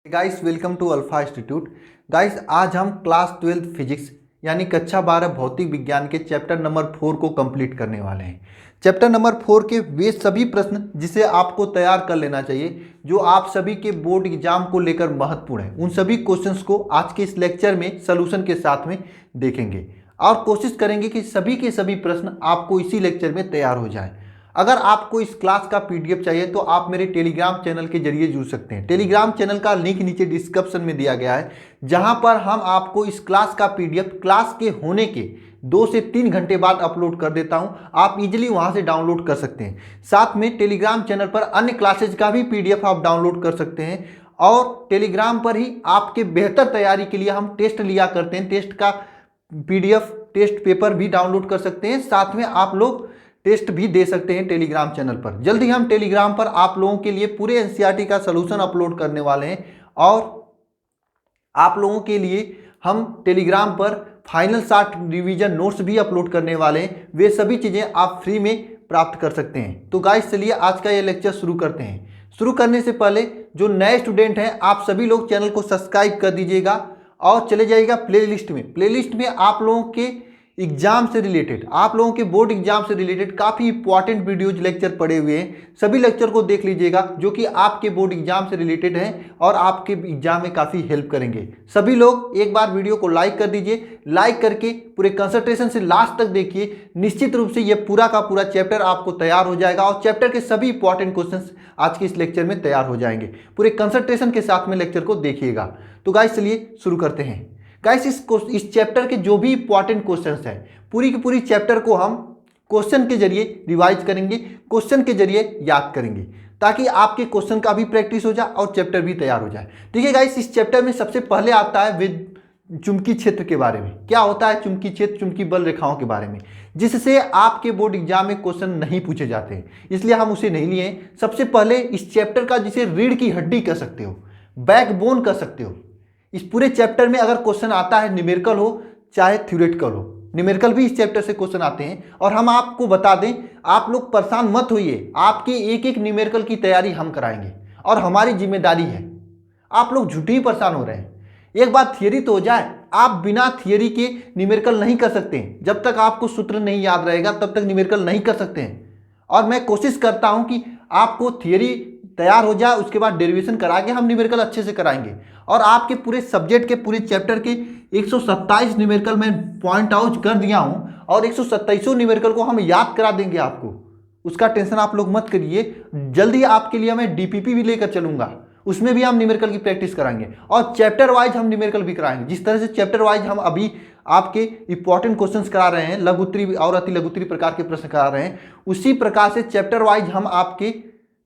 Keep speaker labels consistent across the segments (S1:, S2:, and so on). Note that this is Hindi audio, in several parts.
S1: Guys welcome to alpha institute. Guys आज हम क्लास 12 फिजिक्स यानी कक्षा 12 भौतिक विज्ञान के चैप्टर नंबर 4 को कंप्लीट करने वाले हैं। चैप्टर नंबर 4 के वे सभी प्रश्न जिसे आपको तैयार कर लेना चाहिए, जो आप सभी के बोर्ड एग्जाम को लेकर महत्वपूर्ण है, उन सभी क्वेश्चंस को आज के इस लेक्चर में सॉल्यूशन के साथ में देखेंगे और कोशिश करेंगे कि सभी के सभी प्रश्न आपको इसी लेक्चर में तैयार हो जाए। अगर आपको इस क्लास का पीडीएफ चाहिए तो आप मेरे टेलीग्राम चैनल के जरिए जुड़ सकते हैं। टेलीग्राम चैनल का लिंक नीचे डिस्क्रिप्शन में दिया गया है, जहां पर हम आपको इस क्लास का पीडीएफ क्लास के होने के 2 से 3 घंटे बाद अपलोड कर देता हूं। आप इजीली वहां से डाउनलोड कर सकते हैं। साथ में टेलीग्राम चैनल पर अन्य क्लासेज का भी पीडीएफ आप डाउनलोड कर सकते हैं और टेलीग्राम पर ही आपके बेहतर तैयारी के लिए हम टेस्ट लिया करते हैं। टेस्ट का पीडीएफ, टेस्ट पेपर भी डाउनलोड कर सकते हैं। साथ में आप लोग टेस्ट भी दे सकते हैं टेलीग्राम चैनल पर। जल्दी हम टेलीग्राम पर आप लोगों के लिए पूरे एनसीईआरटी का सलूशन अपलोड करने वाले हैं और आप लोगों के लिए हम टेलीग्राम पर फाइनल शॉर्ट रिवीजन नोट्स भी अपलोड करने वाले हैं। वे सभी चीज़ें आप फ्री में प्राप्त कर सकते हैं। तो गाइस चलिए आज का ये लेक्चर शुरू करते हैं। शुरू करने से पहले जो नए स्टूडेंट हैं, आप सभी लोग चैनल को सब्सक्राइब कर दीजिएगा और चले जाइएगा प्लेलिस्ट में। प्लेलिस्ट में आप लोगों के एग्जाम से रिलेटेड, आप लोगों के बोर्ड एग्जाम से रिलेटेड काफ़ी इंपॉर्टेंट वीडियोज लेक्चर पड़े हुए हैं। सभी लेक्चर को देख लीजिएगा जो कि आपके बोर्ड एग्जाम से रिलेटेड हैं और आपके एग्जाम में काफ़ी हेल्प करेंगे। सभी लोग एक बार वीडियो को लाइक कर दीजिए। लाइक करके पूरे कंसंट्रेशन से लास्ट तक देखिए। निश्चित रूप से ये पूरा का पूरा चैप्टर आपको तैयार हो जाएगा और चैप्टर के सभी इंपॉर्टेंट क्वेश्चन आज के इस लेक्चर में तैयार हो जाएंगे। पूरे कंसंट्रेशन के साथ में लेक्चर को देखिएगा। तो गाइस चलिए शुरू करते हैं। गाइस इस चैप्टर के जो भी इंपॉर्टेंट क्वेश्चंस हैं, पूरी की पूरी चैप्टर को हम क्वेश्चन के जरिए रिवाइज करेंगे, क्वेश्चन के जरिए याद करेंगे, ताकि आपके क्वेश्चन का भी प्रैक्टिस हो जाए और चैप्टर भी तैयार हो जाए। ठीक है गाइस, इस चैप्टर में सबसे पहले आता है चुंबकीय क्षेत्र के बारे में। क्या होता है चुंबकीय क्षेत्र? चुंबकीय बल रेखाओं के बारे में, जिससे आपके बोर्ड एग्जाम में क्वेश्चन नहीं पूछे जाते हैं, इसलिए हम उसे नहीं लिए। सबसे पहले इस चैप्टर का जिसे रीढ़ की हड्डी कह सकते हो, बैकबोन कह सकते हो, इस पूरे चैप्टर में अगर क्वेश्चन आता है, न्यूमेरिकल हो चाहे थ्योरेटिकल हो, न्यूमेरिकल भी इस चैप्टर से क्वेश्चन आते हैं। और हम आपको बता दें, आप लोग परेशान मत होइए, आपके एक एक न्यूमेरिकल की तैयारी हम कराएंगे और हमारी जिम्मेदारी है। आप लोग झूठी ही परेशान हो रहे हैं। एक बार थियरी तो हो जाए। आप बिना थियरी के न्यूमेरिकल नहीं कर सकते हैं। जब तक आपको सूत्र नहीं याद रहेगा तब तक न्यूमेरिकल नहीं कर सकते हैं। और मैं कोशिश करता हूं कि आपको थियरी तैयार हो जाए, उसके बाद डेरिवेशन करा के हम न्यूमेरिकल अच्छे से कराएंगे। और आपके पूरे सब्जेक्ट के पूरे चैप्टर के 127 न्यूमेरिकल मैं पॉइंट आउट कर दिया हूं और 127 न्यूमेरिकल को हम याद करा देंगे आपको। उसका टेंशन आप लोग मत करिए। जल्दी आपके लिए मैं डीपीपी भी लेकर चलूंगा, उसमें भी हम न्यूमेरिकल की प्रैक्टिस कराएंगे और चैप्टर वाइज हम न्यूमेरिकल भी कराएंगे। जिस तरह से चैप्टर वाइज हम अभी आपके इंपॉर्टेंट क्वेश्चंस करा रहे हैं, लघु उत्तरीय और अति लघु उत्तरीय प्रकार के प्रश्न करा रहे हैं, उसी प्रकार से चैप्टर वाइज हम आपके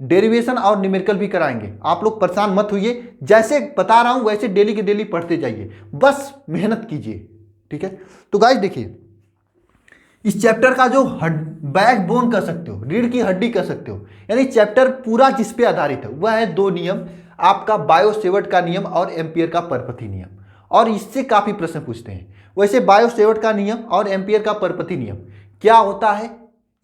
S1: डेरिवेशन और न्यूमेरिकल भी कराएंगे। आप लोग परेशान मत होइए, जैसे बता रहा हूं वैसे डेली के डेली पढ़ते जाइए, बस मेहनत कीजिए। ठीक है, तो गाइस देखिए, इस चैप्टर का जो बैकबोन कर सकते हो, रीढ़ की हड्डी कर सकते हो, यानी चैप्टर पूरा जिस पे आधारित है वह है 2 नियम, आपका बायो-सेवर्ट का नियम और एम्पियर का परपथी नियम। और इससे काफी प्रश्न पूछते हैं। वैसे बायो-सेवर्ट का नियम और एम्पियर का परपथी नियम क्या होता है,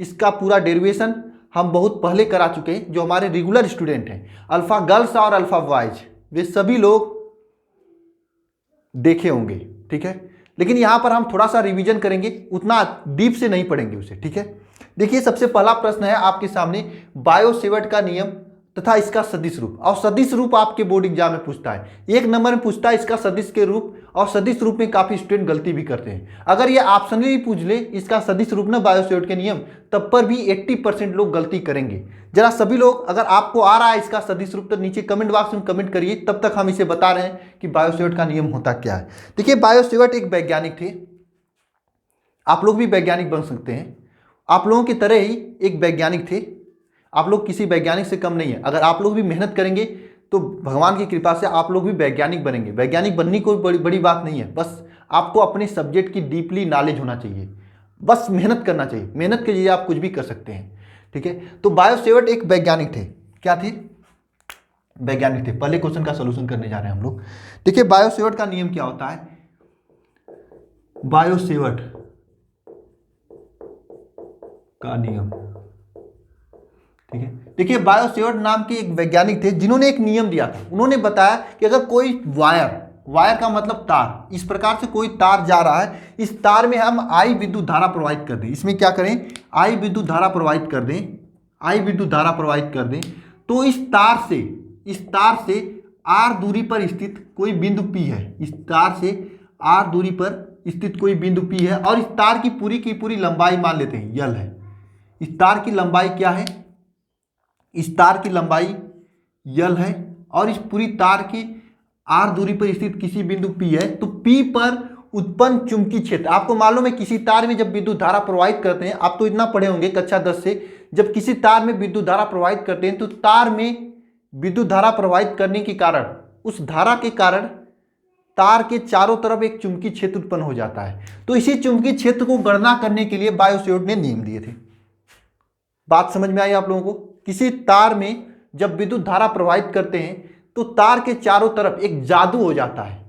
S1: इसका पूरा डेरिवेशन हम बहुत पहले करा चुके हैं। जो हमारे रेगुलर स्टूडेंट हैं, अल्फा गर्ल्स और अल्फा बॉयज, वे सभी लोग देखे होंगे। ठीक है, लेकिन यहां पर हम थोड़ा सा रिवीजन करेंगे, उतना डीप से नहीं पढ़ेंगे उसे। ठीक है, देखिए सबसे पहला प्रश्न है आपके सामने, बायो-सेवर्ट का नियम तथा इसका सदिश रूप। और सदिश रूप आपके बोर्ड एग्जाम में पूछता है, 1 नंबर में पूछता है इसका सदिश के रूप। और सदिश रूप में काफी स्टूडेंट गलती भी करते हैं। अगर ये ऑप्शनली पूछ ले इसका सदिश रूप ना बायो-सेवर्ट के नियम, तब पर भी 80% लोग गलती करेंगे। जरा सभी लोग, अगर आपको आ रहा है इसका सदिश रूप तो नीचे कमेंट बॉक्स में कमेंट करिए, तब तक हम इसे बता रहे हैं कि बायो-सेवर्ट का नियम होता क्या है। देखिए, बायो-सेवर्ट एक वैज्ञानिक थे। आप लोग भी वैज्ञानिक बन सकते हैं, आप लोगों की तरह ही एक वैज्ञानिक थे। आप लोग किसी वैज्ञानिक से कम नहीं है। अगर आप लोग भी मेहनत करेंगे तो भगवान की कृपा से आप लोग भी वैज्ञानिक बनेंगे। वैज्ञानिक बनने कोई बड़ी बात नहीं है, बस आपको अपने सब्जेक्ट की डीपली नॉलेज होना चाहिए, बस मेहनत करना चाहिए। मेहनत के लिए आप कुछ भी कर सकते हैं। ठीक है, तो बायो-सेवर्ट एक वैज्ञानिक थे। क्या थे? वैज्ञानिक थे। पहले क्वेश्चन का सोल्यूशन करने जा रहे हैं हम लोग। देखिए, बायो-सेवर्ट का नियम क्या होता है। बायो-सेवर्ट का नियम, ठीक है। देखिए बायोसेवर्ट नाम के एक वैज्ञानिक थे जिन्होंने एक नियम दिया था। उन्होंने बताया कि अगर कोई वायर का मतलब तार, इस प्रकार से कोई तार जा रहा है, इस तार में हम आई विद्युत धारा प्रवाहित कर दें, इसमें क्या करें, आई विद्युत धारा प्रवाहित कर दें, आई विद्युत धारा प्रवाहित कर दें, तो इस तार से आर दूरी पर स्थित कोई बिंदु P है, इस तार से आर दूरी पर स्थित कोई बिंदु P है, और इस तार की पूरी लंबाई मान लेते हैं यल है। इस तार की लंबाई क्या है, इस तार की लंबाई यल है, और इस पूरी तार के आर दूरी पर स्थित किसी बिंदु P है, तो P पर उत्पन्न चुंबकीय क्षेत्र, आपको मालूम है किसी तार में जब विद्युत धारा प्रवाहित करते हैं, आप तो इतना पढ़े होंगे कक्षा 10 से, जब किसी तार में विद्युत धारा प्रवाहित करते हैं तो तार में विद्युत धारा प्रवाहित करने के कारण, उस धारा के कारण तार के चारों तरफ एक चुंबकीय क्षेत्र उत्पन्न हो जाता है। तो इसी चुंबकीय क्षेत्र को गणना करने के लिए बायोसेवर्ट ने नियम दिए थे। बात समझ में आई आप लोगों को? किसी तार में जब विद्युत धारा प्रवाहित करते हैं तो तार के चारों तरफ एक जादू हो जाता है।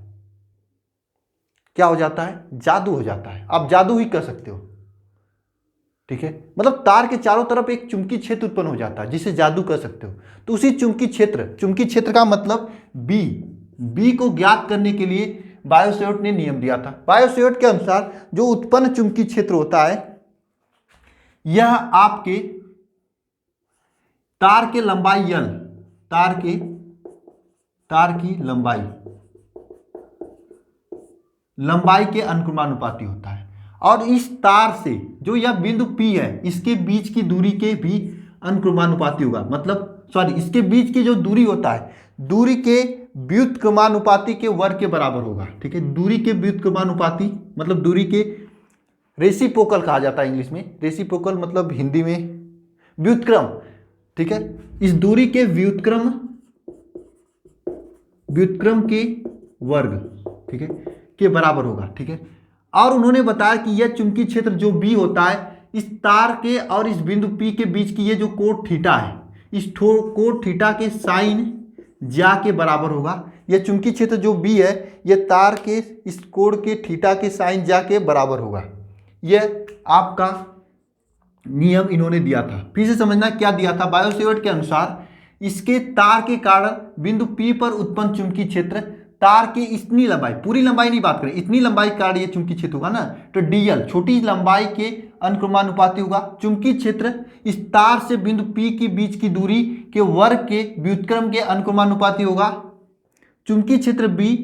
S1: क्या हो जाता है? जादू हो जाता है। आप जादू ही कह सकते हो, ठीक है। मतलब तार के चारों तरफ एक चुंबकीय क्षेत्र उत्पन्न हो जाता है, जिसे जादू कह सकते हो। तो उसी चुंबकीय क्षेत्र का मतलब बी को ज्ञात करने के लिए बायोसेवर्ट ने नियम दिया था। बायोसेवर्ट के अनुसार जो उत्पन्न चुंबकीय क्षेत्र होता है, यह आपके तार के लंबाई यल, तार की लंबाई के अनुक्रमानुपाती होता है। और इस तार से जो यह बिंदु P है, इसके बीच की दूरी के भी अनुक्रमानुपाती होगा। मतलब इसके बीच की जो दूरी होता है, दूरी के व्युत्क्रमानुपाती के वर्ग के बराबर होगा, ठीक है। दूरी के व्युत्क्रमानुपाती मतलब दूरी के रेसिप्रोकल कहा जाता है इंग्लिश में। रेसिप्रोकल मतलब हिंदी में व्युत्क्रम, ठीक है। इस दूरी के व्युत्क्रम के वर्ग, ठीक है, के बराबर होगा, ठीक है। और उन्होंने बताया कि यह चुंबकीय क्षेत्र जो B होता है, इस तार के और इस बिंदु P के बीच की ये जो कोण थीटा है, इस कोण थीटा के साइन ज्या के बराबर होगा। यह चुंबकीय क्षेत्र जो B है, यह तार के इस कोण के थीटा के साइन ज्या के बराबर होगा। यह आपका नियम इन्होंने दिया था। फिर से समझना क्या दिया था। बायोसेवर्ट के अनुसार इसके तार के कारण बिंदु P पर उत्पन्न चुंबकीय क्षेत्र तार की इतनी लंबाई, पूरी लंबाई नहीं बात करें, इतनी लंबाई का ये चुंबकीय क्षेत्र होगा ना, तो dl छोटी लंबाई के अनुक्रमानुपाती होगा। चुंबकीय क्षेत्र इस तार से बिंदु P के बीच की दूरी के वर्ग के व्युत्क्रम के अनुक्रमानुपाती होगा। चुंबकीय क्षेत्र B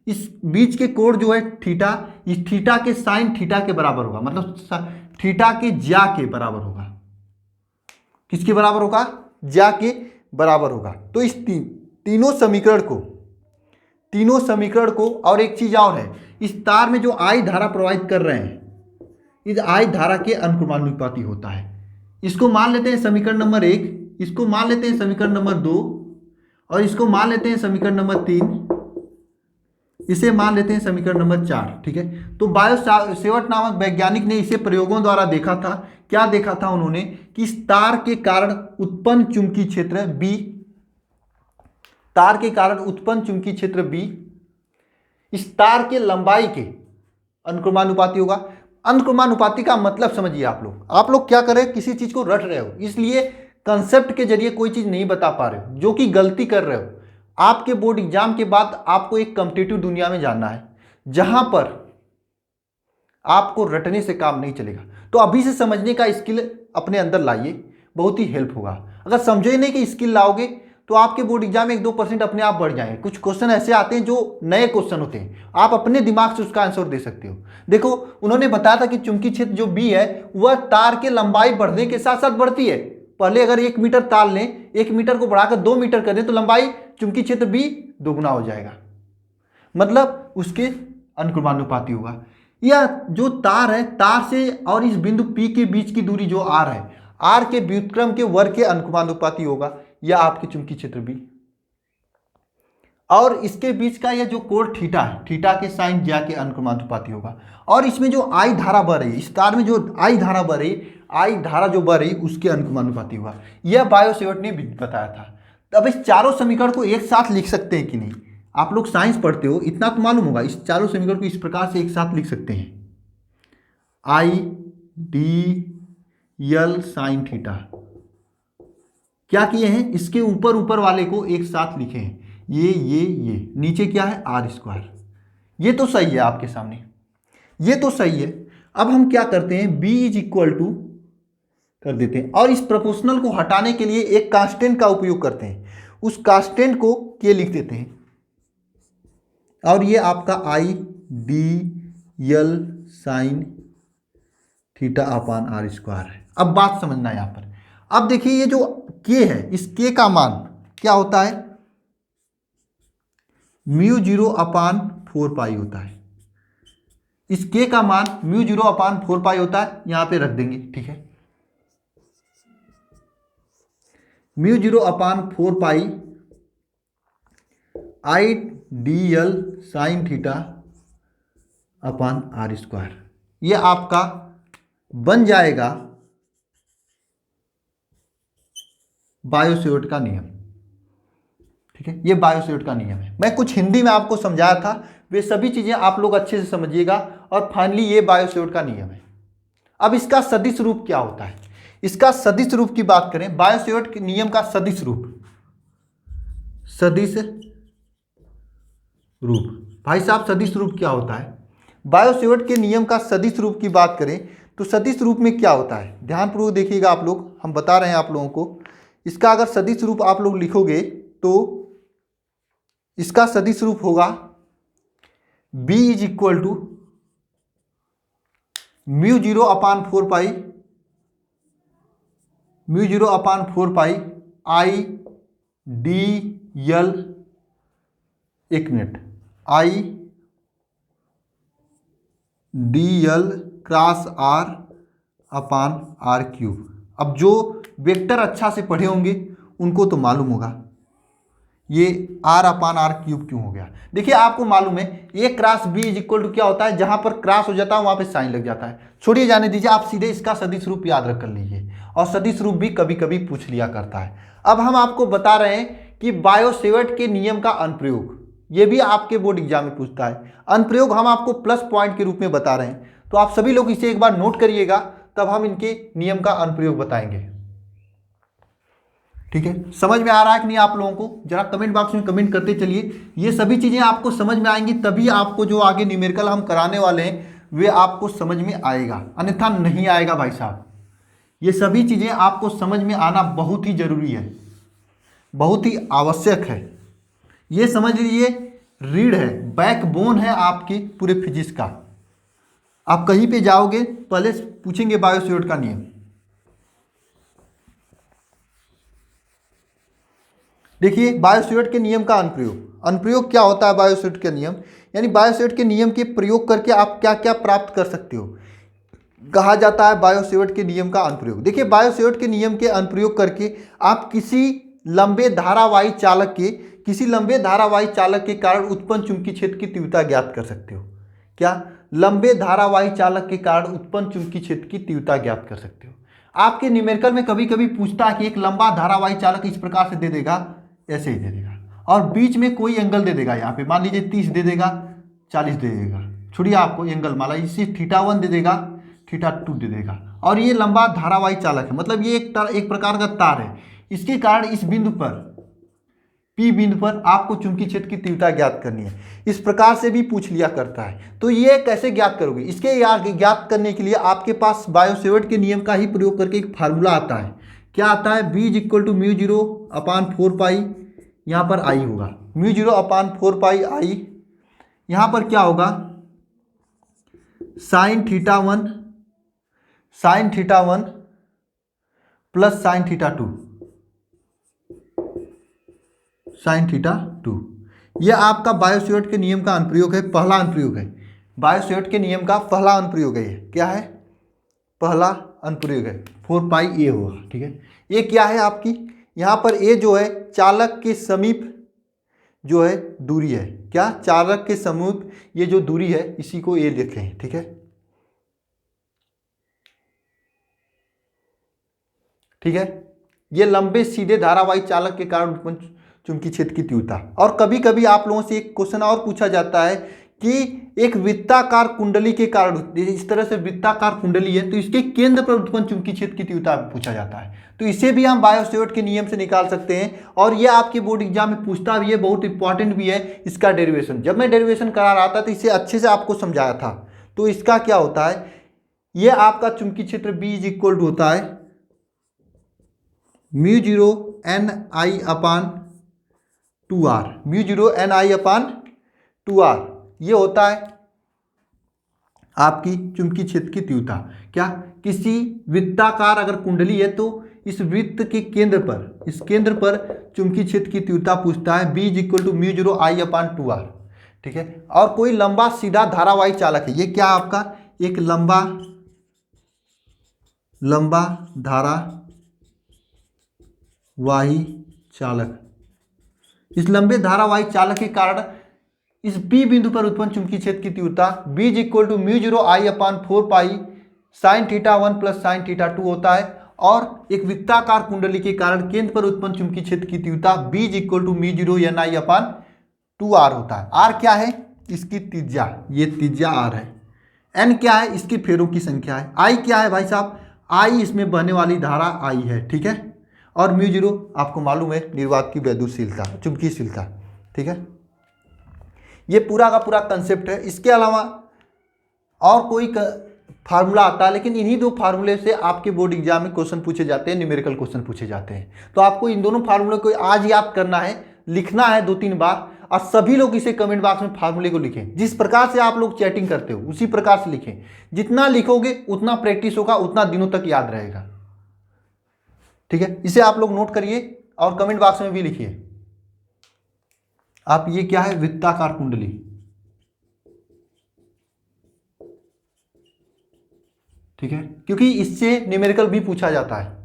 S1: इस बीच के कोण जो है थीटा, इस थीटा के साइन थीटा के बराबर होगा, मतलब थीटा के ज्या के बराबर होगा। किसके बराबर होगा? ज्या के बराबर होगा। तो इस तीनों समीकरण को और एक चीज और है, इस तार में जो आई धारा प्रवाहित कर रहे हैं, इस आई धारा के अनुक्रमानुपाती होता है। इसको मान लेते हैं समीकरण नंबर 1, इसको मान लेते हैं समीकरण नंबर 2, और इसको मान लेते हैं समीकरण नंबर 3, इसे मान लेते हैं समीकरण नंबर 4, ठीक है। तो बायोसेवर्ट नामक वैज्ञानिक ने इसे प्रयोगों द्वारा देखा था। क्या देखा था उन्होंने? कि इस तार के कारण उत्पन्न चुंबकीय क्षेत्र B, तार के कारण उत्पन्न चुंबकीय क्षेत्र B इस तार के लंबाई के अनुक्रमानुपाती होगा। अनुक्रमानुपाती का मतलब समझिए आप लोग क्या करें, किसी चीज को रट रहे हो, इसलिए कंसेप्ट के जरिए कोई चीज नहीं बता पा रहे हो, जो कि गलती कर रहे हो। आपके बोर्ड एग्जाम के बाद आपको एक कॉम्पिटिटिव दुनिया में जाना है, जहां पर आपको रटने से काम नहीं चलेगा। तो अभी से समझने का स्किल अपने अंदर लाइए, बहुत ही हेल्प होगा। अगर समझने की स्किल लाओगे तो आपके बोर्ड एग्जाम में 1-2% अपने आप बढ़ जाएंगे। कुछ क्वेश्चन ऐसे आते हैं जो नए क्वेश्चन होते हैं, आप अपने दिमाग से उसका आंसर दे सकते हो। देखो उन्होंने बताया था कि चुंबकीय क्षेत्र जो B है वह तार के लंबाई बढ़ने के साथ साथ बढ़ती है। पहले अगर 1 मीटर तार लें, 1 मीटर को बढ़ाकर 2 मीटर कर दें तो लंबाई चुंबकीय क्षेत्र B दोगुना हो जाएगा, मतलब उसके अनुक्रमानुपाती होगा। यह जो तार है, तार से और इस बिंदु P के बीच की दूरी जो R है, R के व्युत्क्रम के वर्ग के अनुक्रमानुपाती होगा, यह आपके चुंबकीय क्षेत्र B। और इसके बीच का यह जो कोण थीटा है, थीटा के साइन ज्या के अनुक्रमानुपाती होगा। और इसमें जो आई धारा बह रही है, इस तार में जो आई धारा बह रही, आई धारा जो बह रही उसके अनुक्रमानुपाती होगा। यह बायोसेवर्ट ने बताया था। अब इस चारों समीकरण को एक साथ लिख सकते हैं कि नहीं? आप लोग साइंस पढ़ते हो, इतना तो मालूम होगा। इस चारों समीकरण को इस प्रकार से एक साथ लिख सकते हैं, I D L sine theta, क्या किए हैं, इसके ऊपर ऊपर वाले को एक साथ लिखे हैं, ये नीचे क्या है आर स्क्वायर। ये तो सही है आपके सामने, ये तो सही है। अब हम क्या करते हैं, b इज इक्वल टू कर देते हैं और इस प्रोपोर्शनल को हटाने के लिए एक कांस्टेंट का उपयोग करते हैं, उस कांस्टेंट को के लिख देते हैं और ये आपका I D L sine theta upon R square है। अब बात समझना है यहाँ पर। अब देखिए ये जो के है, इस के का मान क्या होता है, म्यू 0 अपान 4 पाई होता है। इस के का मान म्यू 0 अपान 4 पाई होता है, यहां पे रख देंगे, ठीक है। Mu 0 upon 4 pi I D L sine theta upon R square, ये आपका बन जाएगा बायो-सेवर्ट का नियम, ठीक है। ये बायो-सेवर्ट का नियम है। मैं कुछ हिंदी में आपको समझाया था, वे सभी चीजें आप लोग अच्छे से समझिएगा और फाइनली ये बायो-सेवर्ट का नियम है। अब इसका सदिश रूप क्या होता है, इसका सदिश रूप की बात करें, बायो-सेवर्ट के नियम का सदिश रूप, सदिश रूप भाई साहब, सदिश रूप क्या होता है, बायो-सेवर्ट के नियम का सदिश रूप की बात करें तो सदिश रूप में क्या होता है, ध्यानपूर्वक देखिएगा आप लोग, हम बता रहे हैं आप लोगों को। इसका अगर सदिश रूप आप लोग लिखोगे तो इसका सदिश रूप होगा b is equal to mu 0 upon 4 pi, mu 0 upon 4 pi I D l, एक मिनट, I D l cross r upon r cube. अब जो वेक्टर अच्छा से पढ़े होंगे उनको तो मालूम होगा ये आर अपान आर क्यूब क्यों हो गया। देखिए आपको मालूम है A cross B is equal to क्या होता है, जहां पर क्रॉस हो जाता है वहां पे साइन लग जाता है। छोड़िए जाने दीजिए, आप सीधे इसका सदिश रूप याद रख कर लीजिए, और सदिश रूप भी कभी कभी पूछ लिया करता है। अब हम आपको बता रहे हैं कि बायो-सेवर्ट के नियम का अनुप्रयोग, ये भी आपके बोर्ड एग्जाम में पूछता है। अनुप्रयोग हम आपको प्लस पॉइंट के रूप में बता रहे हैं, तो आप सभी लोग इसे एक बार नोट करिएगा, तब हम इनके नियम का अनुप्रयोग बताएंगे, ठीक है। समझ में आ रहा है कि नहीं आप लोगों को, जरा कमेंट बॉक्स में कमेंट करते चलिए। ये सभी चीजें आपको समझ में आएंगी तभी आपको जो आगे न्यूमेरिकल हम कराने वाले हैं वे आपको समझ में आएगा, अन्यथा नहीं आएगा भाई साहब। ये सभी चीजें आपको समझ में आना बहुत ही जरूरी है, बहुत ही आवश्यक है। ये समझ लीजिए रीढ़ है, बैकबोन है आपके पूरे फिजिक्स का। आप कहीं पे जाओगे पहले पूछेंगे बायो-सेवर्ट का नियम। देखिए बायो-सेवर्ट के नियम का अनुप्रयोग, अनुप्रयोग क्या होता है बायो-सेवर्ट के नियम, यानी बायो-सेवर्ट के नियम के प्रयोग करके आप क्या क्या प्राप्त कर सकते हो, कहा जाता है बायो-सेवर्ट के नियम का अनुप्रयोग। देखिए बायो-सेवर्ट के नियम के अनुप्रयोग करके आप किसी लंबे धारावाही चालक के, किसी लंबे धारावाही चालक के कारण उत्पन्न चुंबकीय क्षेत्र की तीव्रता ज्ञात कर सकते हो। क्या, लंबे धारावाही चालक के कारण उत्पन्न चुंबकीय क्षेत्र की तीव्रता ज्ञात कर सकते हो। आपके न्यूमेरिकल में कभी कभी पूछता है कि एक लंबा धारावाही चालक इस प्रकार से दे देगा, ऐसे ही दे देगा, और बीच में कोई एंगल दे देगा, यहाँ पे मान लीजिए 30 दे देगा, 40 दे देगा, छोड़िए आपको एंगल माला इसी θ1 दे देगा, θ2 दे देगा, और ये लंबा धारावाही चालक है, मतलब ये एक प्रकार का तार है। इसके कारण इस बिंदु पर, P बिंदु पर आपको चुंबकीय क्षेत्र की तीव्रता ज्ञात करनी है। इस प्रकार से भी पूछ लिया करता है। तो ये कैसे ज्ञात करोगे, इसके ज्ञात करने के लिए आपके पास बायो-सेवर्ट के नियम का ही प्रयोग करके एक फार्मूला आता है। क्या आता है, b is equal to mu 0 upon 4 pi, यहाँ पर आई होगा, म्यू 0 अपान 4 पाई आई, यहाँ पर क्या होगा sine θ1, sine θ1 plus sine θ2, sine θ2। यह आपका बायो-सेवर्ट के नियम का अनुप्रयोग है, पहला अनुप्रयोग है। बायो-सेवर्ट के नियम का पहला अनुप्रयोग है, क्या है, पहला अनुप्रयोग है, 4 पाई ए होगा, ठीक है। ये क्या है आपकी, यहाँ पर ए जो है चालक के समीप जो है दूरी है, क्या, चालक के समीप ये जो दूरी है इसी को ए लिखें, ठीक है, ठीक है। ये लंबे सीधे धारावाही चालक के कारण उत्पन्न चुंबकीय क्षेत्र की तीव्रता। और कभी कभी आप लोगों से एक क्वेश्चन और पूछा जाता है कि एक वृत्ताकार कुंडली के कारण, इस तरह से वृत्ताकार कुंडली है तो इसके केंद्र पर उत्पन्न चुंबकीय क्षेत्र की तीव्रता पूछा जाता है। तो इसे भी हम बायो-सेवर्ट के नियम से निकाल सकते हैं और ये आपके बोर्ड एग्जाम में पूछता भी है, बहुत इंपॉर्टेंट भी है इसका डेरिवेशन। जब मैं डेरिवेशन करा रहा था तो इसे अच्छे से आपको समझाया था। तो इसका क्या होता है, ये आपका चुंबकीय क्षेत्र B इज इक्वल टू होता है μ0 Ni/2r, μ0 Ni/2r, ये होता है आपकी चुंबकीय क्षेत्र की तीव्रता। क्या, किसी वृत्ताकार अगर कुंडली है तो इस वृत्त के केंद्र पर, इस केंद्र पर चुंबकीय क्षेत्र की तीव्रता पूछता है B is equal to μ0 I/2r, ठीक है। और कोई लंबा सीधा धारावाही चालक है, ये क्या आपका एक लंबा धारावाही चालक, इस लंबे धारावाही चालक के कारण इस P बिंदु पर उत्पन्न चुंबकीय क्षेत्र की तीव्रता B is equal to μ0 I/4 pi sin θ1 plus sin θ2 होता है। और एक वृत्ताकार कुंडली के कारण केंद्र पर उत्पन्न चुंबकीय क्षेत्र की तीव्रता B is equal to μ0 Ni/2r होता है। R क्या है, इसकी त्रिज्या, ये त्रिज्या R है। N क्या है, इसके फेरों की संख्या है। I क्या है भाई साहब, I इसमें बहने वाली धारा I है, ठीक है। और μ0 आपको मालूम है निर्वात की वैद्युतशीलता, चुंबकीयशीलता, ठीक है। ये पूरा का पूरा कंसेप्ट है। इसके अलावा और कोई फार्मूला आता है, लेकिन इन्हीं दो फार्मूले से आपके बोर्ड एग्जाम में क्वेश्चन पूछे जाते हैं, न्यूमेरिकल क्वेश्चन पूछे जाते हैं। तो आपको इन दोनों फार्मूले को आज याद करना है, लिखना है 2-3 बार, और सभी लोग इसे कमेंट बॉक्स में फार्मूले को लिखें। जिस प्रकार से आप लोग चैटिंग करते हो उसी प्रकार से लिखें। जितना लिखोगे उतना प्रैक्टिस होगा, उतना दिनों तक याद रहेगा, ठीक है। इसे आप लोग नोट करिए और कमेंट बॉक्स में भी लिखिए। आप, ये क्या है, वृत्ताकार कुंडली, ठीक है, क्योंकि इससे न्यूमेरिकल भी पूछा जाता है।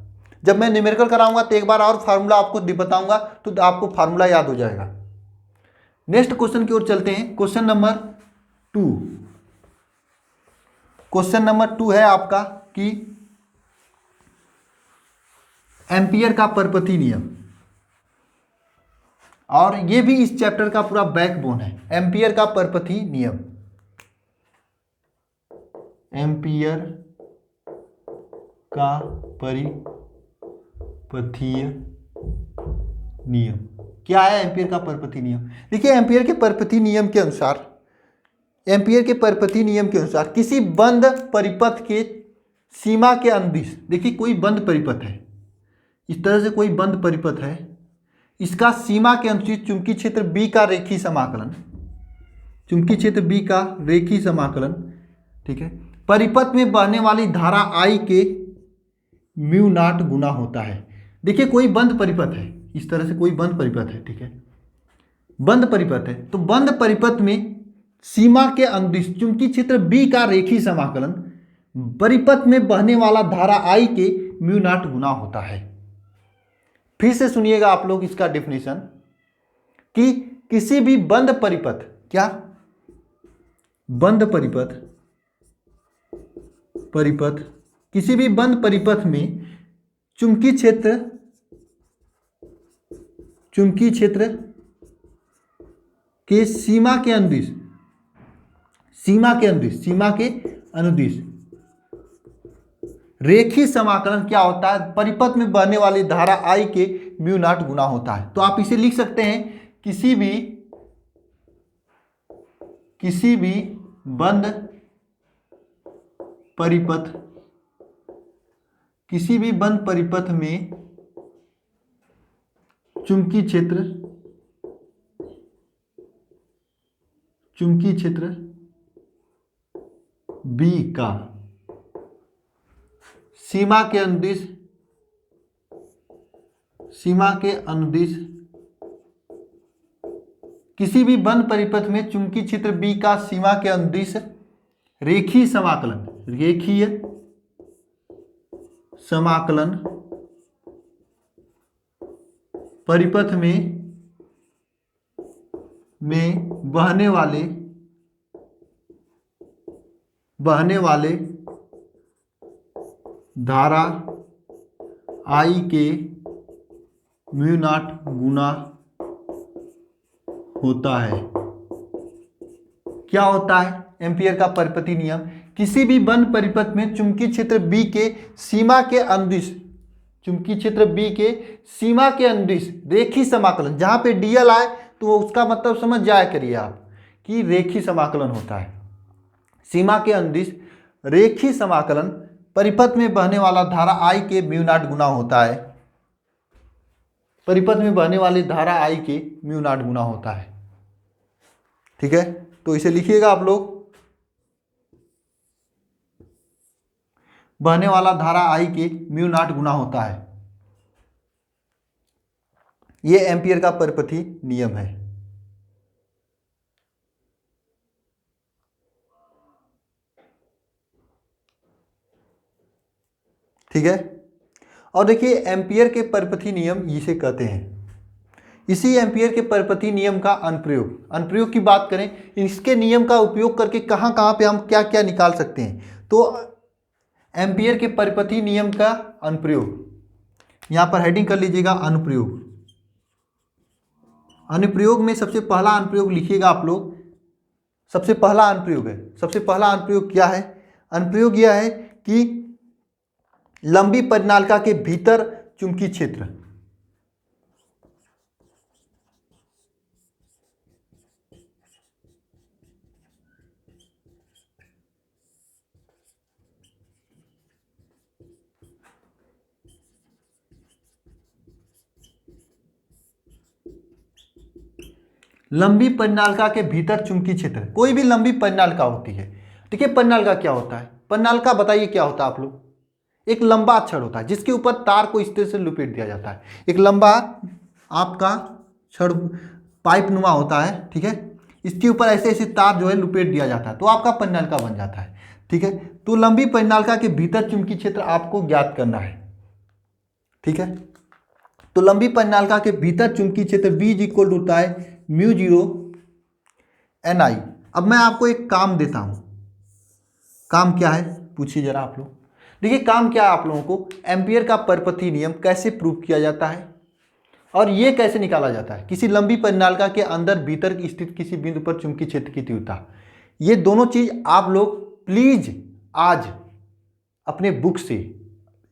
S1: जब मैं न्यूमेरिकल कराऊंगा तो एक बार और फार्मूला आपको बताऊंगा, तो आपको फार्मूला याद हो जाएगा। नेक्स्ट क्वेश्चन की ओर चलते हैं। क्वेश्चन नंबर 2, क्वेश्चन नंबर 2 है आपका कि एम्पियर का परपथी नियम, और ये भी इस चैप्टर का पूरा बैकबोन है। एम्पियर का परपथी नियम, एम्पियर का परिपथीय नियम क्या है? एम्पियर का परपथी नियम, देखिए एम्पियर के परपथी नियम के अनुसार, एम्पियर के परपथी नियम के अनुसार किसी बंद परिपथ के सीमा के अनुदिश, देखिए कोई बंद परिपथ है, इस तरह से कोई बंद परिपथ है, इसका सीमा के अनुदिश चुंबकीय क्षेत्र B का रेखीय समाकलन, चुंबकीय क्षेत्र B का रेखीय समाकलन, ठीक है, परिपथ में बहने वाली धारा I के μ0 गुना होता है। देखिए कोई बंद परिपथ है, इस तरह से कोई बंद परिपथ है, ठीक है, बंद परिपथ है, तो बंद परिपथ में सीमा के अनुदिश चुंबकीय क्षेत्र B का रेखीय समाकलन परिपथ में बहने वाला धारा I के μ0 गुना होता है। फिर से सुनिएगा आप लोग इसका डेफिनेशन, कि किसी भी बंद परिपथ, क्या, बंद परिपथ, किसी भी बंद परिपथ में चुंबकीय क्षेत्र के सीमा के अनुदिश रेखीय समाकलन क्या होता है? परिपथ में बहने वाली धारा I के μ0 गुना होता है। तो आप इसे लिख सकते हैं, किसी भी बंद परिपथ में चुंबकीय क्षेत्र B का सीमा के अनुदिश किसी भी बंद परिपथ में चुंबकीय क्षेत्र B का सीमा के अनुदिश रेखीय समाकलन परिपथ में बहने वाले धारा I के μ0 गुना होता है। क्या होता है एम्पियर का परिपथी नियम? किसी भी बंद परिपथ में चुंबकीय क्षेत्र B के सीमा के अनुदिश, चुंबकीय क्षेत्र B के सीमा के अनुदिश रेखीय समाकलन, जहां पे dl आए तो उसका मतलब समझ जाया करिए आप कि रेखीय समाकलन होता है। सीमा के अनुदिश रेखीय समाकलन परिपथ में बहने वाला धारा I के म्यू नॉट गुना होता है। परिपथ में बहने वाली धारा I के म्यू नॉट गुना होता है। ठीक है, तो इसे लिखिएगा आप लोग, बहने वाला धारा I के म्यू नॉट गुना होता है। यह एम्पियर का परिपथी नियम है। ठीक है, और देखिए एम्पियर के परिपथी नियम इसे कहते हैं। इसी एम्पियर के परिपथी नियम का अनुप्रयोग, अनुप्रयोग की बात करें, इसके नियम का उपयोग करके कहाँ कहाँ पे हम क्या क्या निकाल सकते हैं। तो एम्पियर के परिपथी नियम का अनुप्रयोग, यहाँ पर हेडिंग कर लीजिएगा अनुप्रयोग। अनुप्रयोग में सबसे पहला अनुप्रयोग लिखिएगा आप लोग, सबसे पहला अनुप्रयोग है। सबसे पहला अनुप्रयोग क्या है? अनुप्रयोग यह है कि लंबी परिनालिका के भीतर चुंबकीय क्षेत्र, लंबी परिनालिका के भीतर चुंबकीय क्षेत्र, कोई भी लंबी परिनालिका होती है। देखिए परिनालिका क्या होता है? परिनालिका बताइए क्या होता है आप लोग? एक लंबा छड़ होता है जिसके ऊपर तार को इस तरह से लपेट दिया जाता है। एक लंबा आपका छड़ पाइप नुमा होता है, ठीक है, इसके ऊपर ऐसे ऐसे तार जो है लपेट दिया जाता है, तो आपका परिनालिका बन जाता है। ठीक है, तो लंबी परिनालिका के भीतर चुंबकीय क्षेत्र आपको ज्ञात करना है। ठीक है, तो लंबी परिनालिका के भीतर चुंबकीय क्षेत्र B इक्वल होता है म्यू 0 NI। अब मैं आपको एक काम देता हूं, काम क्या है पूछिए जरा आप लोग। देखिए काम क्या है आप लोगों को, एम्पियर का परिपथी नियम कैसे प्रूव किया जाता है और ये कैसे निकाला जाता है। किसी लंबी परिनालिका के अंदर भीतर स्थित किसी बिंदु पर चुंबकीय क्षेत्र की तीव्रता, ये दोनों चीज आप लोग प्लीज आज अपने बुक से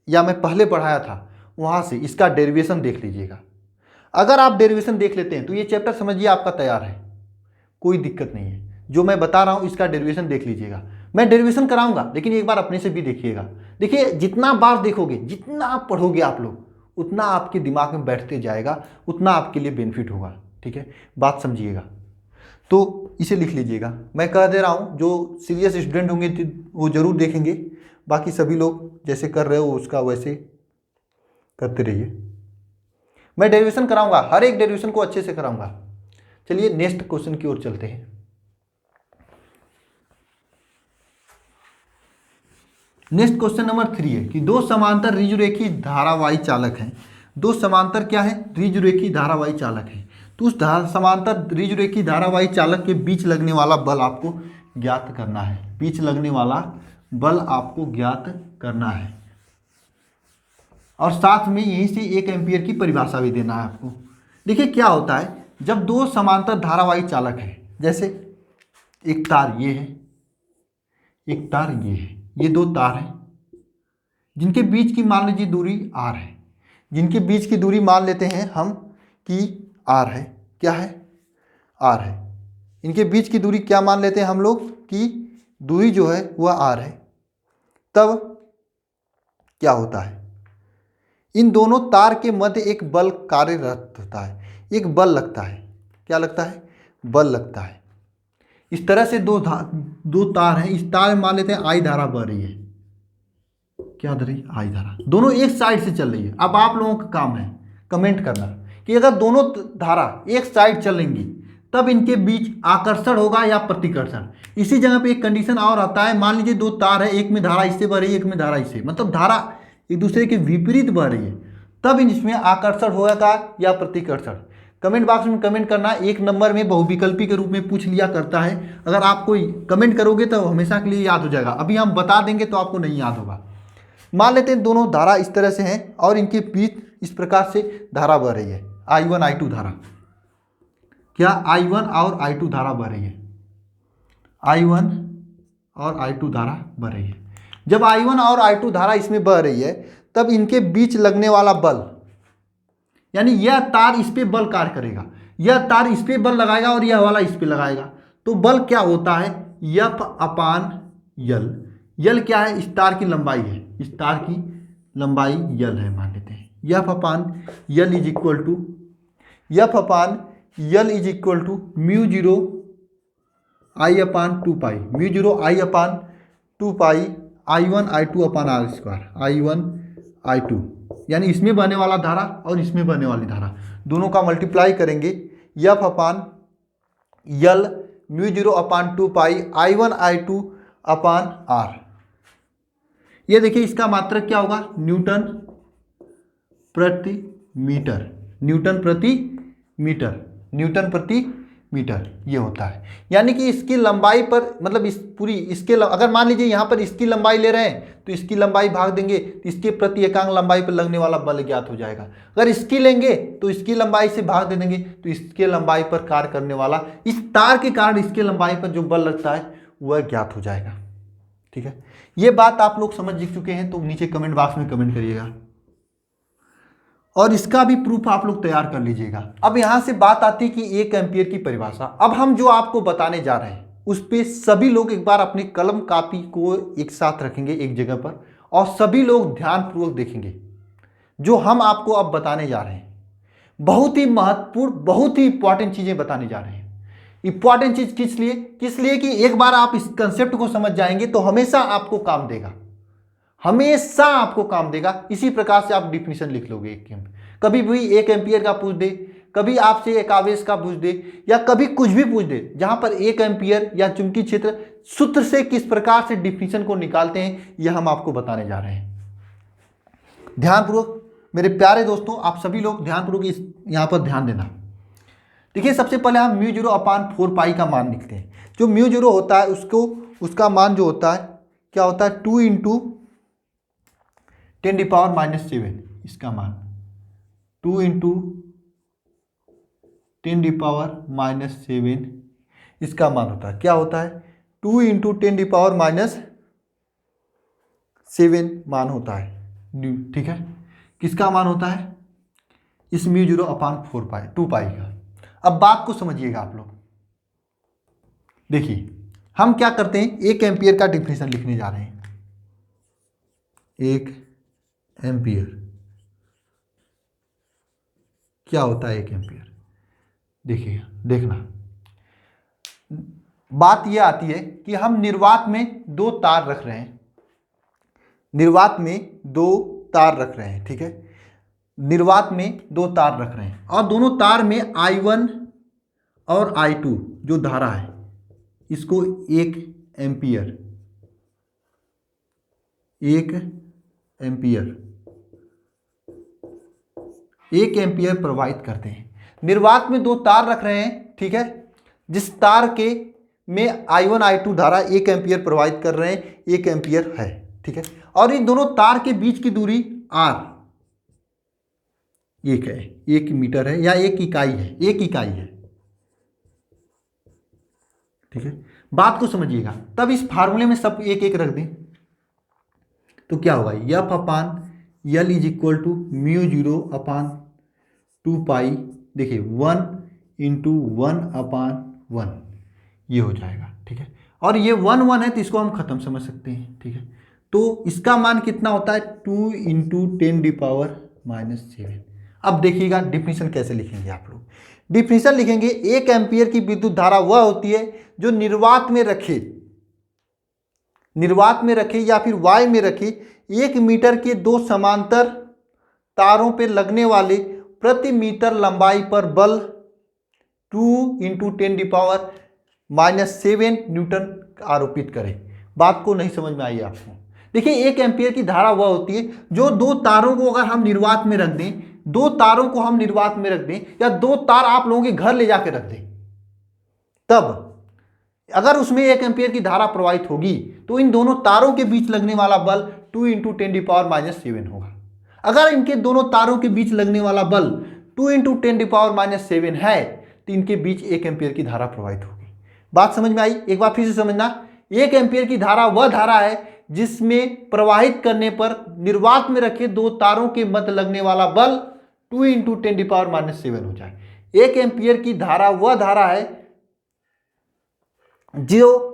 S1: या मैं पहले पढ़ाया था वहां से इसका डेरिवेशन देख लीजिएगा। अगर आप डेरिवेशन देख लेते हैं तो ये चैप्टर समझिए आपका तैयार है, कोई दिक्कत नहीं है। जो मैं बता रहा हूं इसका डेरिवेशन देख लीजिएगा। मैं डेरिवेशन कराऊंगा लेकिन एक बार अपने से भी देखिएगा। देखिए जितना बार देखोगे, जितना आप पढ़ोगे आप लोग, उतना आपके दिमाग में बैठते जाएगा, उतना आपके लिए बेनिफिट होगा। ठीक है, बात समझिएगा। तो इसे लिख लीजिएगा। मैं कह दे रहा हूँ जो सीरियस स्टूडेंट होंगे वो जरूर देखेंगे, बाकी सभी लोग जैसे कर रहे हो उसका वैसे करते रहिए। मैं डेरिवेशन कराऊंगा, हर एक डेरिवेशन को अच्छे से कराऊंगा। चलिए नेक्स्ट क्वेश्चन की ओर चलते हैं। नेक्स्ट क्वेश्चन नंबर 3 है कि दो समांतर ऋजुरेखी धारावाही चालक हैं। दो समांतर क्या है? ऋजुरेखी धारावाही चालक है। तो उस समांतर ऋजुरेखी धारावाही चालक के बीच लगने वाला बल आपको ज्ञात करना है। बीच लगने वाला बल आपको ज्ञात करना है और साथ में यहीं से 1 एम्पियर की परिभाषा भी देना है आपको। देखिए क्या होता है, जब दो समांतर धारावाही चालक है, जैसे एक तार ये है, एक तार ये है, ये दो तार हैं जिनके बीच की मान लीजिए दूरी r है। जिनके बीच की दूरी मान लेते हैं हम कि r है। क्या है? r है। इनके बीच की दूरी क्या मान लेते हैं हम लोग कि दूरी जो है वह r है। तब क्या होता है, इन दोनों तार के मध्य एक बल कार्यरत होता है, एक बल लगता है। क्या लगता है? बल लगता है। इस तरह से दो तार हैं, इस तार में मान लेते हैं आई धारा बह रही है। क्या दे रही है? आई धारा। दोनों एक साइड से चल रही है। अब आप लोगों का काम है कमेंट करना कि अगर दोनों धारा एक साइड चलेंगी तब इनके बीच आकर्षण होगा या प्रतिकर्षण। इसी जगह पे एक कंडीशन और आता है, मान लीजिए दो तार है, एक में धारा इससे बह रही है, एक में धारा इससे, मतलब धारा एक दूसरे के विपरीत बह रही है, तब इसमें आकर्षण होगा या प्रतिकर्षण। कमेंट बॉक्स में कमेंट करना। 1 नंबर में बहुविकल्पी के रूप में पूछ लिया करता है। अगर आप कोई कमेंट करोगे तो हमेशा के लिए याद हो जाएगा, अभी हम बता देंगे तो आपको नहीं याद होगा। मान लेते हैं दोनों धारा इस तरह से हैं और इनके बीच इस प्रकार से धारा बह रही है, I1 I2 धारा। क्या? I1 और I2 धारा बह रही है। I1 और I2 धारा बह रही है। जब I1 और I2 धारा इसमें बह रही है तब इनके बीच लगने वाला बल, यानी यह तार इस पे बल कार्य करेगा, यह तार इस पे बल लगाएगा और यह वाला इस पे लगाएगा, तो बल क्या होता है, F अपान यल। यल क्या है, इस तार की लंबाई है, इस तार की लंबाई यल है मान लेते हैं। F upon L is equal to mu zero I upon 2 pi, mu zero I upon 2 pi I1 I2 upon R square, I1 I2, यानी इसमें बहने वाला धारा और इसमें बहने वाली धारा दोनों का मल्टीप्लाई करेंगे, F upon L mu zero upon 2 pi I1 I2 upon R. ये देखिए इसका मात्रक क्या होगा, न्यूटन प्रति मीटर, न्यूटन प्रति मीटर, न्यूटन प्रति मीटर ये होता है। यानी कि इसकी लंबाई पर, मतलब इस पूरी इसके अगर मान लीजिए यहाँ पर इसकी लंबाई ले रहे हैं तो इसकी लंबाई भाग देंगे तो इसके प्रति एकांक लंबाई पर लगने वाला बल ज्ञात हो जाएगा। अगर इसकी लेंगे तो इसकी लंबाई से भाग दे देंगे तो इसके लंबाई पर कार्य करने वाला, इस तार के कारण इसके लंबाई पर जो बल लगता है वह ज्ञात हो जाएगा। ठीक है, ये बात आप लोग समझ चुके हैं तो नीचे कमेंट बॉक्स में कमेंट करिएगा और इसका भी प्रूफ आप लोग तैयार कर लीजिएगा। अब यहाँ से बात आती है कि 1 एम्पीयर की परिभाषा। अब हम जो आपको बताने जा रहे हैं उस पे सभी लोग एक बार अपनी कलम कापी को एक साथ रखेंगे एक जगह पर और सभी लोग ध्यानपूर्वक देखेंगे जो हम आपको अब बताने जा रहे हैं। बहुत ही महत्वपूर्ण, बहुत ही इंपॉर्टेंट चीज़ें बताने जा रहे हैं। इंपॉर्टेंट चीज़ किस लिए कि एक बार आप इस कंसेप्ट को समझ जाएंगे तो हमेशा आपको काम देगा, हमेशा आपको काम देगा। इसी प्रकार से आप डिफिनीशन लिख लोगे एक के, कभी भी 1 एम्पीयर का पूछ दे, कभी आपसे एक आवेश का पूछ दे या कभी कुछ भी पूछ दे, जहां पर 1 एम्पीयर या चुंबकीय क्षेत्र सूत्र से किस प्रकार से डिफिनीशन को निकालते हैं यह हम आपको बताने जा रहे हैं। ध्यानपूर्वक मेरे प्यारे दोस्तों, आप सभी लोग ध्यानपूर्वक इस यहाँ पर ध्यान देना। देखिए सबसे पहले हम म्यू जीरो अपान 4 पाई का मान लिखते हैं। जो म्यू जीरो होता है उसका मान जो होता है क्या होता है, 2 × 10⁻⁻⁷, इसका मान 2 × 10⁻⁻⁷ इसका मान होता है। क्या होता है, 2 × 10⁻⁷ मान होता है। ठीक है, किसका मान होता है, इस म्यू जीरो अपान 2 पाई का। अब बात को समझिएगा आप लोग। देखिए हम क्या करते हैं, 1 एम्पीयर का डिफिनीशन लिखने जा रहे हैं। 1 एम्पीयर क्या होता है, 1 एम्पीयर देखिएगा, देखना बात यह आती है कि हम निर्वात में 2 तार रख रहे हैं, निर्वात में 2 तार रख रहे हैं। ठीक है, निर्वात में 2 तार रख रहे हैं और दोनों तार में I1 और I2 जो धारा है इसको 1 एम्पीयर 1 एम्पीयर प्रवाहित करते हैं। निर्वात में 2 तार रख रहे हैं। ठीक है, जिस तार के में I1 I2 धारा 1 एम्पीयर प्रवाहित कर रहे हैं, 1 एम्पीयर है। ठीक है, और इन दोनों तार के बीच की दूरी R 1 है, 1 मीटर है या 1 इकाई है, 1 इकाई है। ठीक है, बात को समझिएगा। तब इस फार्मूले में सब 1 रख दें तो क्या होगा, F upon L is equal to mu zero upon 2 pi, देखिए 1 × 1/1 ये हो जाएगा। ठीक है, और ये 1 है तो इसको हम खत्म समझ सकते हैं। ठीक है, तो इसका मान कितना होता है, 2 × 10⁻⁷। अब देखिएगा डिफिनीशन कैसे लिखेंगे आप लोग। डिफिनीशन लिखेंगे, 1 एम्पीयर की विद्युत धारा वह होती है जो निर्वात में रखे या फिर वाय में रखे 1 मीटर के 2 समांतर तारों पर लगने वाले प्रति मीटर लंबाई पर बल 2 × 10⁻⁷ न्यूटन आरोपित करें। बात को नहीं समझ में आई आपको। देखिए 1 एम्पीयर की धारा वह होती है जो 2 तारों को अगर हम निर्वात में रख दें, 2 तारों को हम निर्वात में रख दें या 2 तार आप लोगों के घर ले जाकर रख दें, तब अगर उसमें 1 एम्पीयर की धारा प्रवाहित होगी तो इन दोनों तारों के बीच लगने वाला बल 2 × 10⁻⁷ होगा। अगर इनके दोनों तारों के बीच लगने वाला बल 2 × 10⁻⁷ है तो इनके बीच 1 एम्पीयर की धारा प्रवाहित होगी। बात समझ में आई? एक बार फिर से समझना। 1 एम्पीयर की धारा वह धारा है जिसमें प्रवाहित करने पर निर्वात में रखे दो तारों के मध्य लगने वाला बल 2 × 10⁻⁷ हो जाए। 1 एम्पीयर की धारा वह धारा है जो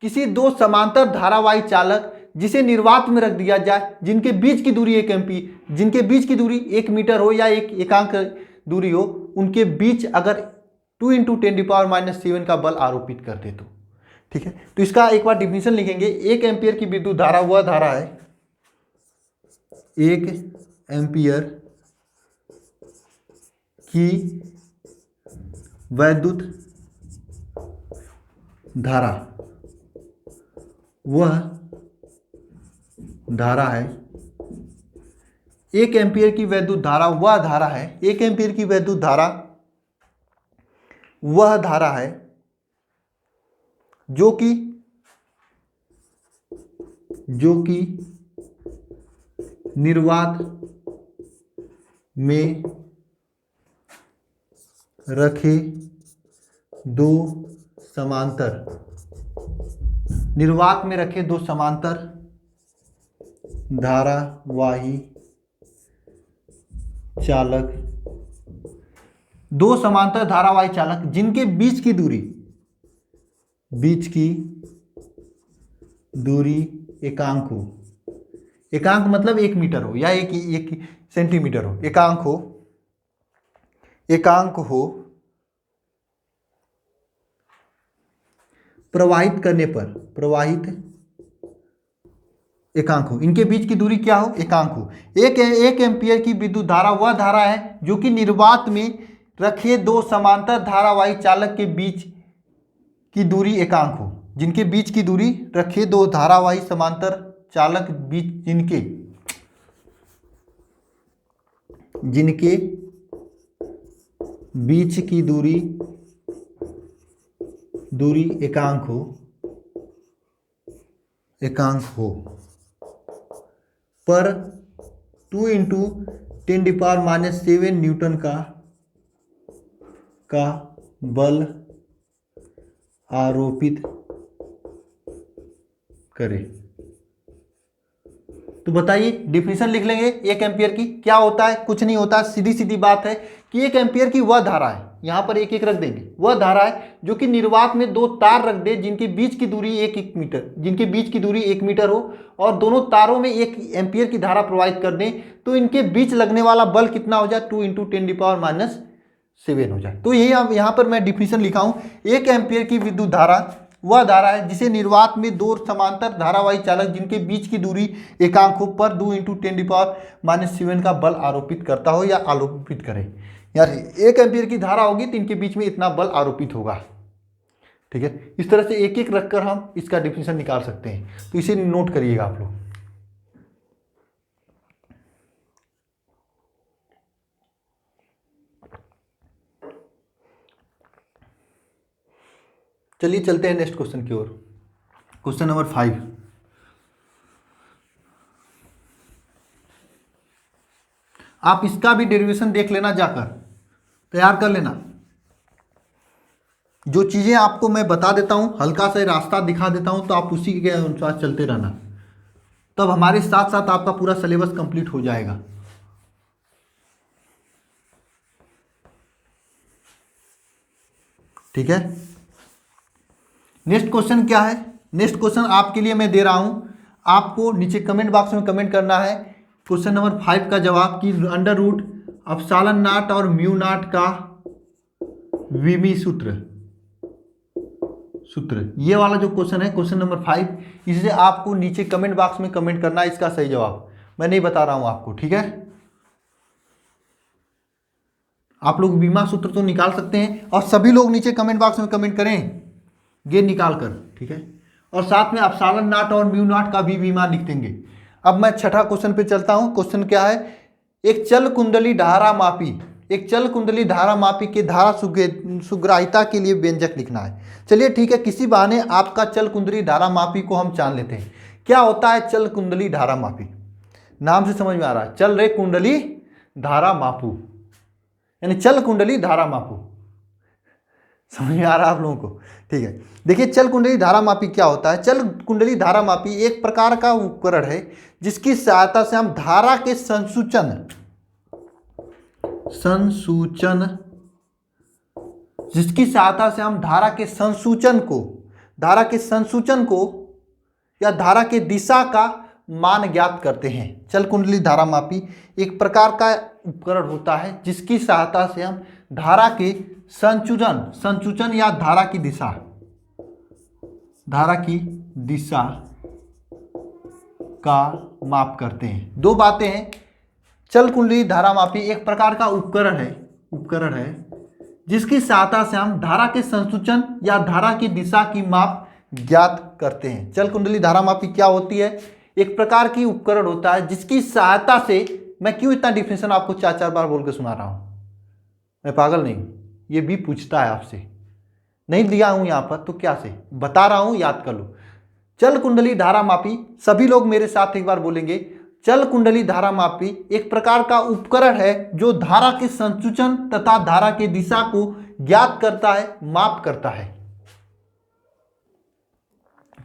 S1: किसी दो समांतर धारावाही चालक जिसे निर्वात में रख दिया जाए, जिनके बीच की दूरी 1 एम्पीयर, जिनके बीच की दूरी 1 मीटर हो या एक एकांक दूरी हो, उनके बीच अगर 2 × 10⁻⁷ का बल आरोपित कर दे तो। ठीक है, तो इसका एक बार डिफिनेशन लिखेंगे। 1 एम्पीयर की विद्युत धारा वह धारा है, 1 एम्पीयर की वैद्युत धारा वह धारा है, 1 एम्पीयर की वैद्युत धारा वह धारा है, 1 एम्पीयर की वैद्युत धारा वह धारा है जो कि निर्वात में रखे दो समांतर धारावाही चालक, दो समांतर धारावाही चालक जिनके बीच की दूरी एकांक हो, एकांक मतलब 1 मीटर हो या 1 सेंटीमीटर हो, एकांक हो प्रवाहित करने पर एकांक हो, इनके बीच की दूरी क्या हो, एकांक हो। 1 एम्पीयर की विद्युत धारा वह धारा है जो कि निर्वात में रखे दो समांतर धारावाही चालक के बीच की दूरी एकांक हो, जिनके बीच की दूरी रखे दो धारावाही समांतर चालक बीच जिनके बीच की दूरी एकांक हो पर 2 × 10⁻⁷ न्यूटन का बल आरोपित करे। तो बताइए, डिफिनेशन लिख लेंगे 1 एम्पीयर की। क्या होता है? कुछ नहीं होता, सीधी सीधी बात है कि 1 एम्पीयर की वह धारा है, यहां पर एक रख देंगे, वह धारा है जो कि निर्वात में दो तार रख दे जिनके बीच की दूरी 1 मीटर हो और दोनों तारों में 1 एम्पीयर की धारा प्रवाहित कर दें, तो इनके बीच लगने वाला बल कितना हो जाए? 2 × 10⁻⁷ हो जाए। तो यही यहाँ पर मैं डिफिनेशन लिखा हूं, 1 एम्पीयर की विद्युत धारा वह धारा है जिसे निर्वात में दो समांतर धारावाही चालक जिनके बीच की दूरी एकांक हो पर 2 × 10⁻⁷ का बल आरोपित करता हो या आरोपित करे। यार 1 एम्पीयर की धारा होगी तो इनके बीच में इतना बल आरोपित होगा। ठीक है, इस तरह से एक एक रखकर हम इसका डिफिनेशन निकाल सकते हैं, तो इसे नोट करिएगा आप लोग। चलिए चलते हैं नेक्स्ट क्वेश्चन की ओर। Question number 5। आप इसका भी डेरिवेशन देख लेना, जाकर तैयार कर लेना। जो चीजें आपको मैं बता देता हूं, हल्का सा रास्ता दिखा देता हूं, तो आप उसी के अनुसार चलते रहना, तब हमारे साथ साथ आपका पूरा सिलेबस कंप्लीट हो जाएगा। ठीक है, नेक्स्ट क्वेश्चन क्या है? नेक्स्ट क्वेश्चन आपके लिए मैं दे रहा हूं, आपको नीचे कमेंट बॉक्स में कमेंट करना है क्वेश्चन नंबर 5 का जवाब कि √ε0 और μ0 का विमी सूत्र, ये वाला जो क्वेश्चन है क्वेश्चन नंबर 5, इसे आपको नीचे कमेंट बॉक्स में कमेंट करना है इसका सही जवाब। मैं नहीं बता रहा हूं आपको, ठीक है? आप लोग विमा सूत्र तो निकाल सकते हैं और सभी लोग नीचे कमेंट बॉक्स में कमेंट करें ये निकाल कर, ठीक है? और साथ में ε0 और μ0 का भी विमा लिख देंगे। अब मैं छठा क्वेश्चन पे चलता हूं। क्वेश्चन क्या है? एक चल कुंडली धारा मापी के धारा सुग्राहिता के लिए व्यंजक लिखना है। चलिए ठीक है, किसी बहाने आपका चल कुंडली धारा मापी को हम जान लेते हैं। क्या होता है चल कुंडली धारा मापी? नाम से समझ में आ रहा है, चल रे कुंडली धारा मापू, यानी चल कुंडली धारा मापू। समझ में आ रहा है आप लोगों को? ठीक है, देखिए चल कुंडली धारामापी क्या होता है। चल कुंडली धारामापी एक प्रकार का उपकरण है जिसकी सहायता से हम धारा के जिसकी सहायता से हम धारा के संसूचन को या धारा के दिशा का मान ज्ञात करते हैं। चल कुंडली धारामापी एक प्रकार का उपकरण होता है जिसकी सहायता से हम धारा के संसूचन या धारा की दिशा का माप करते हैं। दो बातें हैं, चल कुंडली धारामापी एक प्रकार का उपकरण है जिसकी सहायता से हम धारा के संसूचन या धारा की दिशा की माप ज्ञात करते हैं। चल कुंडली धारामापी क्या होती है? एक प्रकार की उपकरण होता है जिसकी सहायता से, मैं क्यों इतना डिफिनेशन आपको 4 बार बोल के सुना रहा हूं, मैं पागल नहीं हूं, ये भी पूछता है आपसे, नहीं दिया हूं यहां पर तो क्या से बता रहा हूं, याद कर लो। चल कुंडली धारामापी, सभी लोग मेरे साथ एक बार बोलेंगे, चल कुंडली धारामापी एक प्रकार का उपकरण है जो धारा के संसूचन तथा धारा की दिशा को ज्ञात करता है, माप करता है।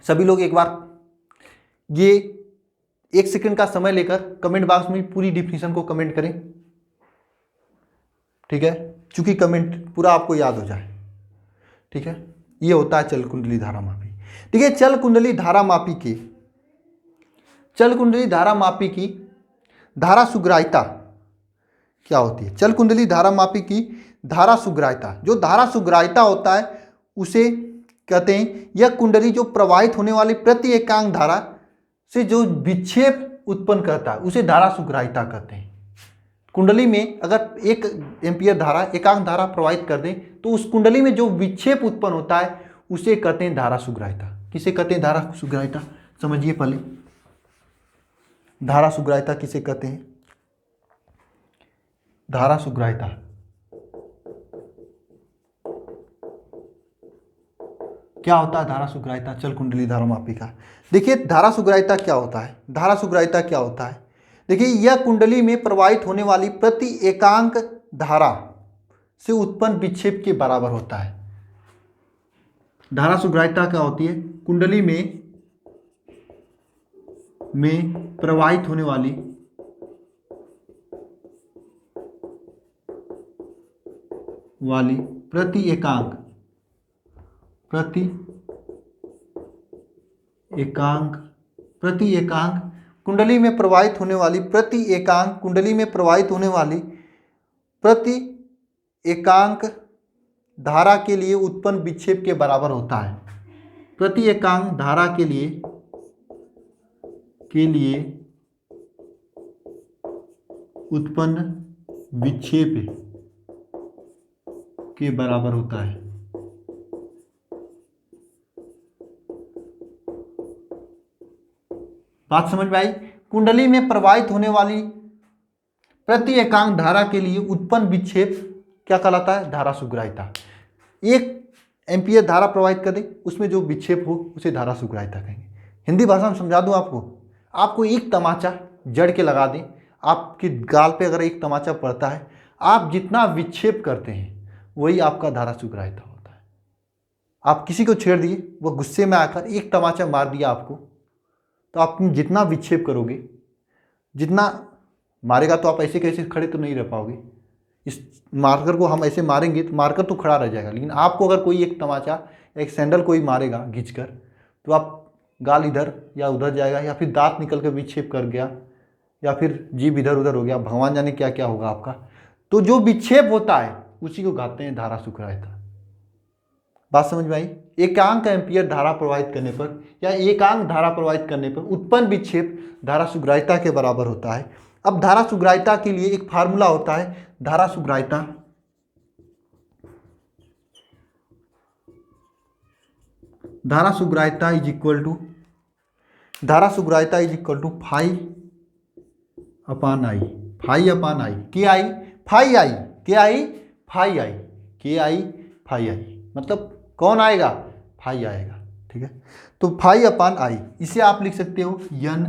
S1: सभी लोग एक बार ये 1 सेकंड का समय लेकर कमेंट बॉक्स में पूरी डिफिनेशन को कमेंट करें, ठीक है, चूंकि कमेंट पूरा आपको याद हो जाए। ठीक है, ये होता है चल कुंडली धारामापी। ठीक है, चल कुंडली धारामापी की धारा सुग्राह्यता क्या होती है? चल कुंडली धारामापी की धारा सुग्राह्यता, जो धारा सुग्राह्यता होता है उसे कहते हैं, यह कुंडली जो प्रवाहित होने वाली प्रति एकांक धारा से जो विक्षेप उत्पन्न करता है उसे धारा सुग्राह्यता कहते हैं। कुंडली में अगर 1 एम्पीयर धारा एकांक धारा प्रवाहित कर दें तो उस कुंडली में जो विक्षेप उत्पन्न होता है उसे कहते हैं धारा सुग्राह्यता। किसे कहते हैं धारा सुग्राह्यता? समझिए पहले, धारा सुग्राह्यता किसे कहते हैं? धारा सुग्राह्यता क्या होता है? धारा सुग्राह्यता चल कुंडली धारामापी का। देखिए धारा सुग्राह्यता क्या होता है? धारा सुग्राह्यता क्या होता है? देखिए यह कुंडली में प्रवाहित होने वाली प्रति एकांक धारा से उत्पन्न विक्षेप के बराबर होता है। धारा सुग्राह्यता क्या होती है? कुंडली में प्रवाहित होने वाली प्रति एकांक कुंडली में प्रवाहित होने वाली प्रति एकांक धारा के लिए उत्पन्न विक्षेप के बराबर होता है। प्रति एकांक धारा के लिए उत्पन्न विक्षेप के बराबर होता है। बात समझ में आई? कुंडली में प्रवाहित होने वाली प्रति एकांक धारा के लिए उत्पन्न विक्षेप क्या कहलाता है? धारा सुग्राह्यता। 1 एम्पीयर धारा प्रवाहित कर दे, उसमें जो विक्षेप हो उसे धारा सुग्राह्यता कहेंगे। हिंदी भाषा में समझा दूं आपको एक तमाचा जड़ के लगा दें, आपके गाल पे अगर एक तमाचा पड़ता है, आप जितना विक्षेप करते हैं वही आपका धारा सुग्राह्यता होता है। आप किसी को छेड़ दिए, वो गुस्से में आकर एक तमाचा मार दिया आपको, तो आप जितना विक्षेप करोगे, जितना मारेगा, तो आप ऐसे कैसे खड़े तो नहीं रह पाओगे। इस मार्कर को हम ऐसे मारेंगे तो मार्कर तो खड़ा रह जाएगा, लेकिन आपको अगर कोई एक तमाचा, एक सैंडल कोई मारेगा खींचकर, तो आप गाल इधर या उधर जाएगा, या फिर दांत निकल कर विक्षेप कर गया, या फिर जीभ इधर उधर हो गया, भगवान जाने क्या क्या होगा आपका। तो जो विक्षेप होता है उसी को कहते हैं धारा सुग्राह्यता। बात समझ में आई? एकांक एम्पीयर धारा प्रवाहित करने पर या एकांक धारा प्रवाहित करने पर उत्पन्न विक्षेप धारा सुग्राह्यता के बराबर होता है। अब धारा सुग्राह्यता के लिए एक फार्मूला होता है, धारा सुग्राह्यता is equal to phi upon I. Phi I मतलब कौन आएगा? फाई आएगा। ठीक है, तो फाई अपान आई, इसे आप लिख सकते हो एन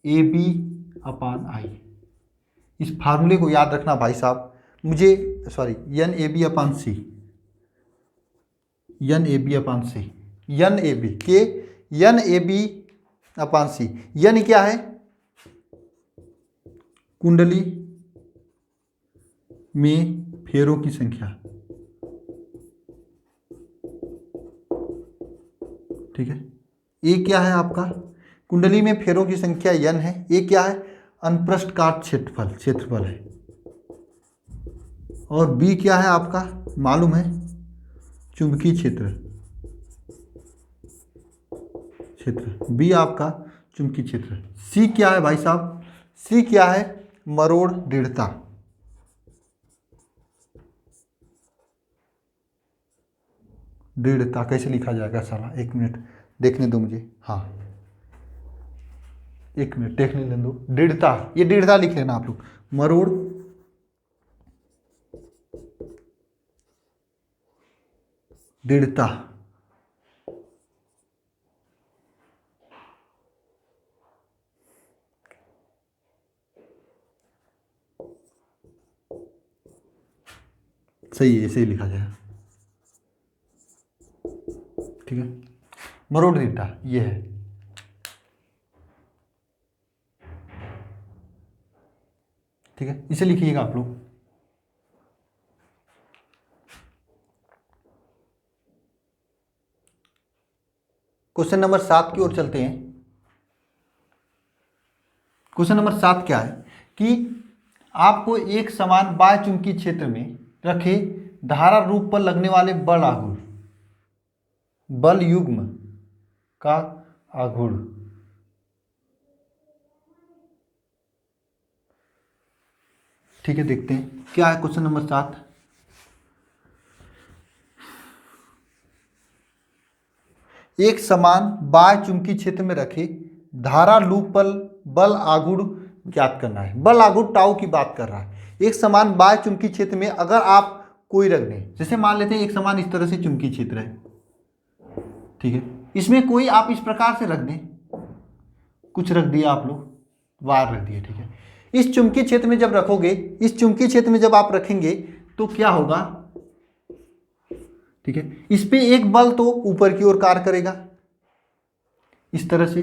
S1: ए बी अपान आई। इस फार्मूले को याद रखना भाई साहब, N A B upon C. N A B upon C, N A B के N A B upon C. यन क्या है? कुंडली में फेरों की संख्या, ठीक है। ए क्या है आपका? कुंडली में फेरों की संख्या यन है। ए क्या है? अनप्रस्थ काट क्षेत्रफल है। और बी क्या है आपका? मालूम है, चुंबकीय क्षेत्र बी आपका चुंबकीय क्षेत्र। सी क्या है भाई साहब? सी क्या है? मरोड़ दृढ़ता। दृढ़ता कैसे लिखा जाएगा साला? एक मिनट देखने दो मुझे। हाँ, एक मिनट देखने ले दो। दृढ़ता, ये दृढ़ता लिख लेना आप लोग। मरोड़ दृढ़ता, सही है, ऐसे ही लिखा जाएगा, ठीक है। मरोड़ दृढ़ता ये है, ठीक है। इसे लिखिएगा आप लोग। क्वेश्चन नंबर 7 की ओर चलते हैं। क्वेश्चन नंबर 7 क्या है कि आपको एक समान बाह्य चुंबकीय क्षेत्र में रखे धारा रूप पर लगने वाले बल आघूर्ण, बल युग्म का आघूर्ण, ठीक है। देखते हैं क्या है क्वेश्चन नंबर 7। एक समान बाह्य चुंबकीय क्षेत्र में रखे धारा लूप पर बल आघूर्ण ज्ञात करना है। बल आघूर्ण टाउ की बात कर रहा है। एक समान बाह्य चुंबकीय क्षेत्र में अगर आप कोई रख दें, जैसे मान लेते हैं एक समान इस तरह से चुंबकीय क्षेत्र है, ठीक है। इसमें कोई आप इस प्रकार से रख दें, कुछ रख दिया आप लोग, वायर रख दिए, ठीक है। इस चुंबकीय क्षेत्र में जब रखोगे, इस चुंबकीय क्षेत्र में जब आप रखेंगे तो क्या होगा, ठीक है। इस पे एक बल तो ऊपर की ओर कार्य करेगा इस तरह से,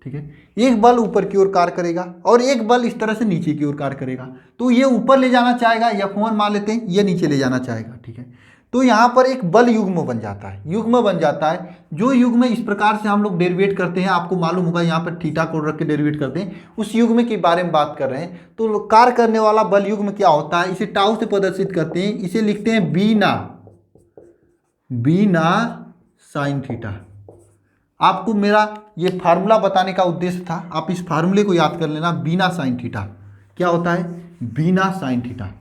S1: ठीक है। एक बल ऊपर की ओर कार्य करेगा और एक बल इस तरह से नीचे की ओर कार्य करेगा। तो ये ऊपर ले जाना चाहेगा, F1 मान लेते हैं, ये नीचे ले जाना चाहेगा, ठीक है। तो यहाँ पर एक बल युग्म बन जाता है, युग्म बन जाता है। जो युग्म इस प्रकार से हम लोग डेरिवेट करते हैं, आपको मालूम होगा, यहाँ पर थीटा कोण रख के डेरिवेट करते हैं, उस युग्म के बारे में बात कर रहे हैं। तो कार्य करने वाला बल युग्म क्या होता है, इसे टाउ से प्रदर्शित करते हैं। इसे लिखते हैं बीना साइन थीटा। आपको मेरा ये फार्मूला बताने का उद्देश्य था, आप इस फार्मूले को याद कर लेना। बीना साइन थीटा क्या होता है? बीना साइन थीटा,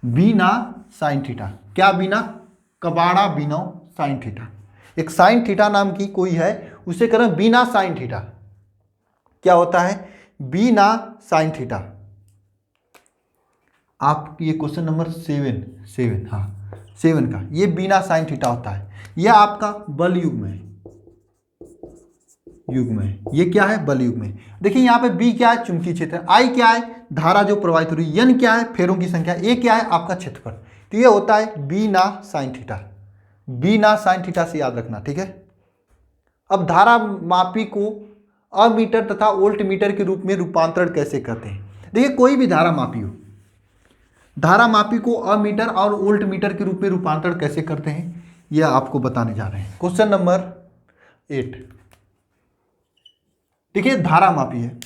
S1: बीना साइन थीटा क्या? बीना कबाड़ा बीनो साइन थीटा। एक साइन थीटा नाम की कोई है, उसे करें बीना साइन थीटा। क्या होता है? बीना साइन थीटा। आप ये क्वेश्चन नंबर 7 हाँ 7 का ये बीना साइन थीटा होता है। यह आपका बल युग्म है, ये क्या है? बल युग्म है। देखिए यहाँ पे बी क्या है? चुंबकीय क्षेत्र। आई क्या है? धारा जो प्रवाहित हो रही है। एन क्या है? फेरों की संख्या। ए क्या है? आपका क्षेत्रफल। तो ये होता है बीना साइन थीटा। बीना साइन थीटा से याद रखना, ठीक है। अब धारा मापी को अमीटर तथा वोल्ट मीटर के रूप में रूपांतरण कैसे करते हैं? देखिए कोई भी धारा मापी हो, धारा मापी को अमीटर और वोल्ट मीटर के रूप में रूपांतरण कैसे करते हैं, यह आपको बताने जा रहे हैं। क्वेश्चन नंबर 8 देखिए, धारा मापी है।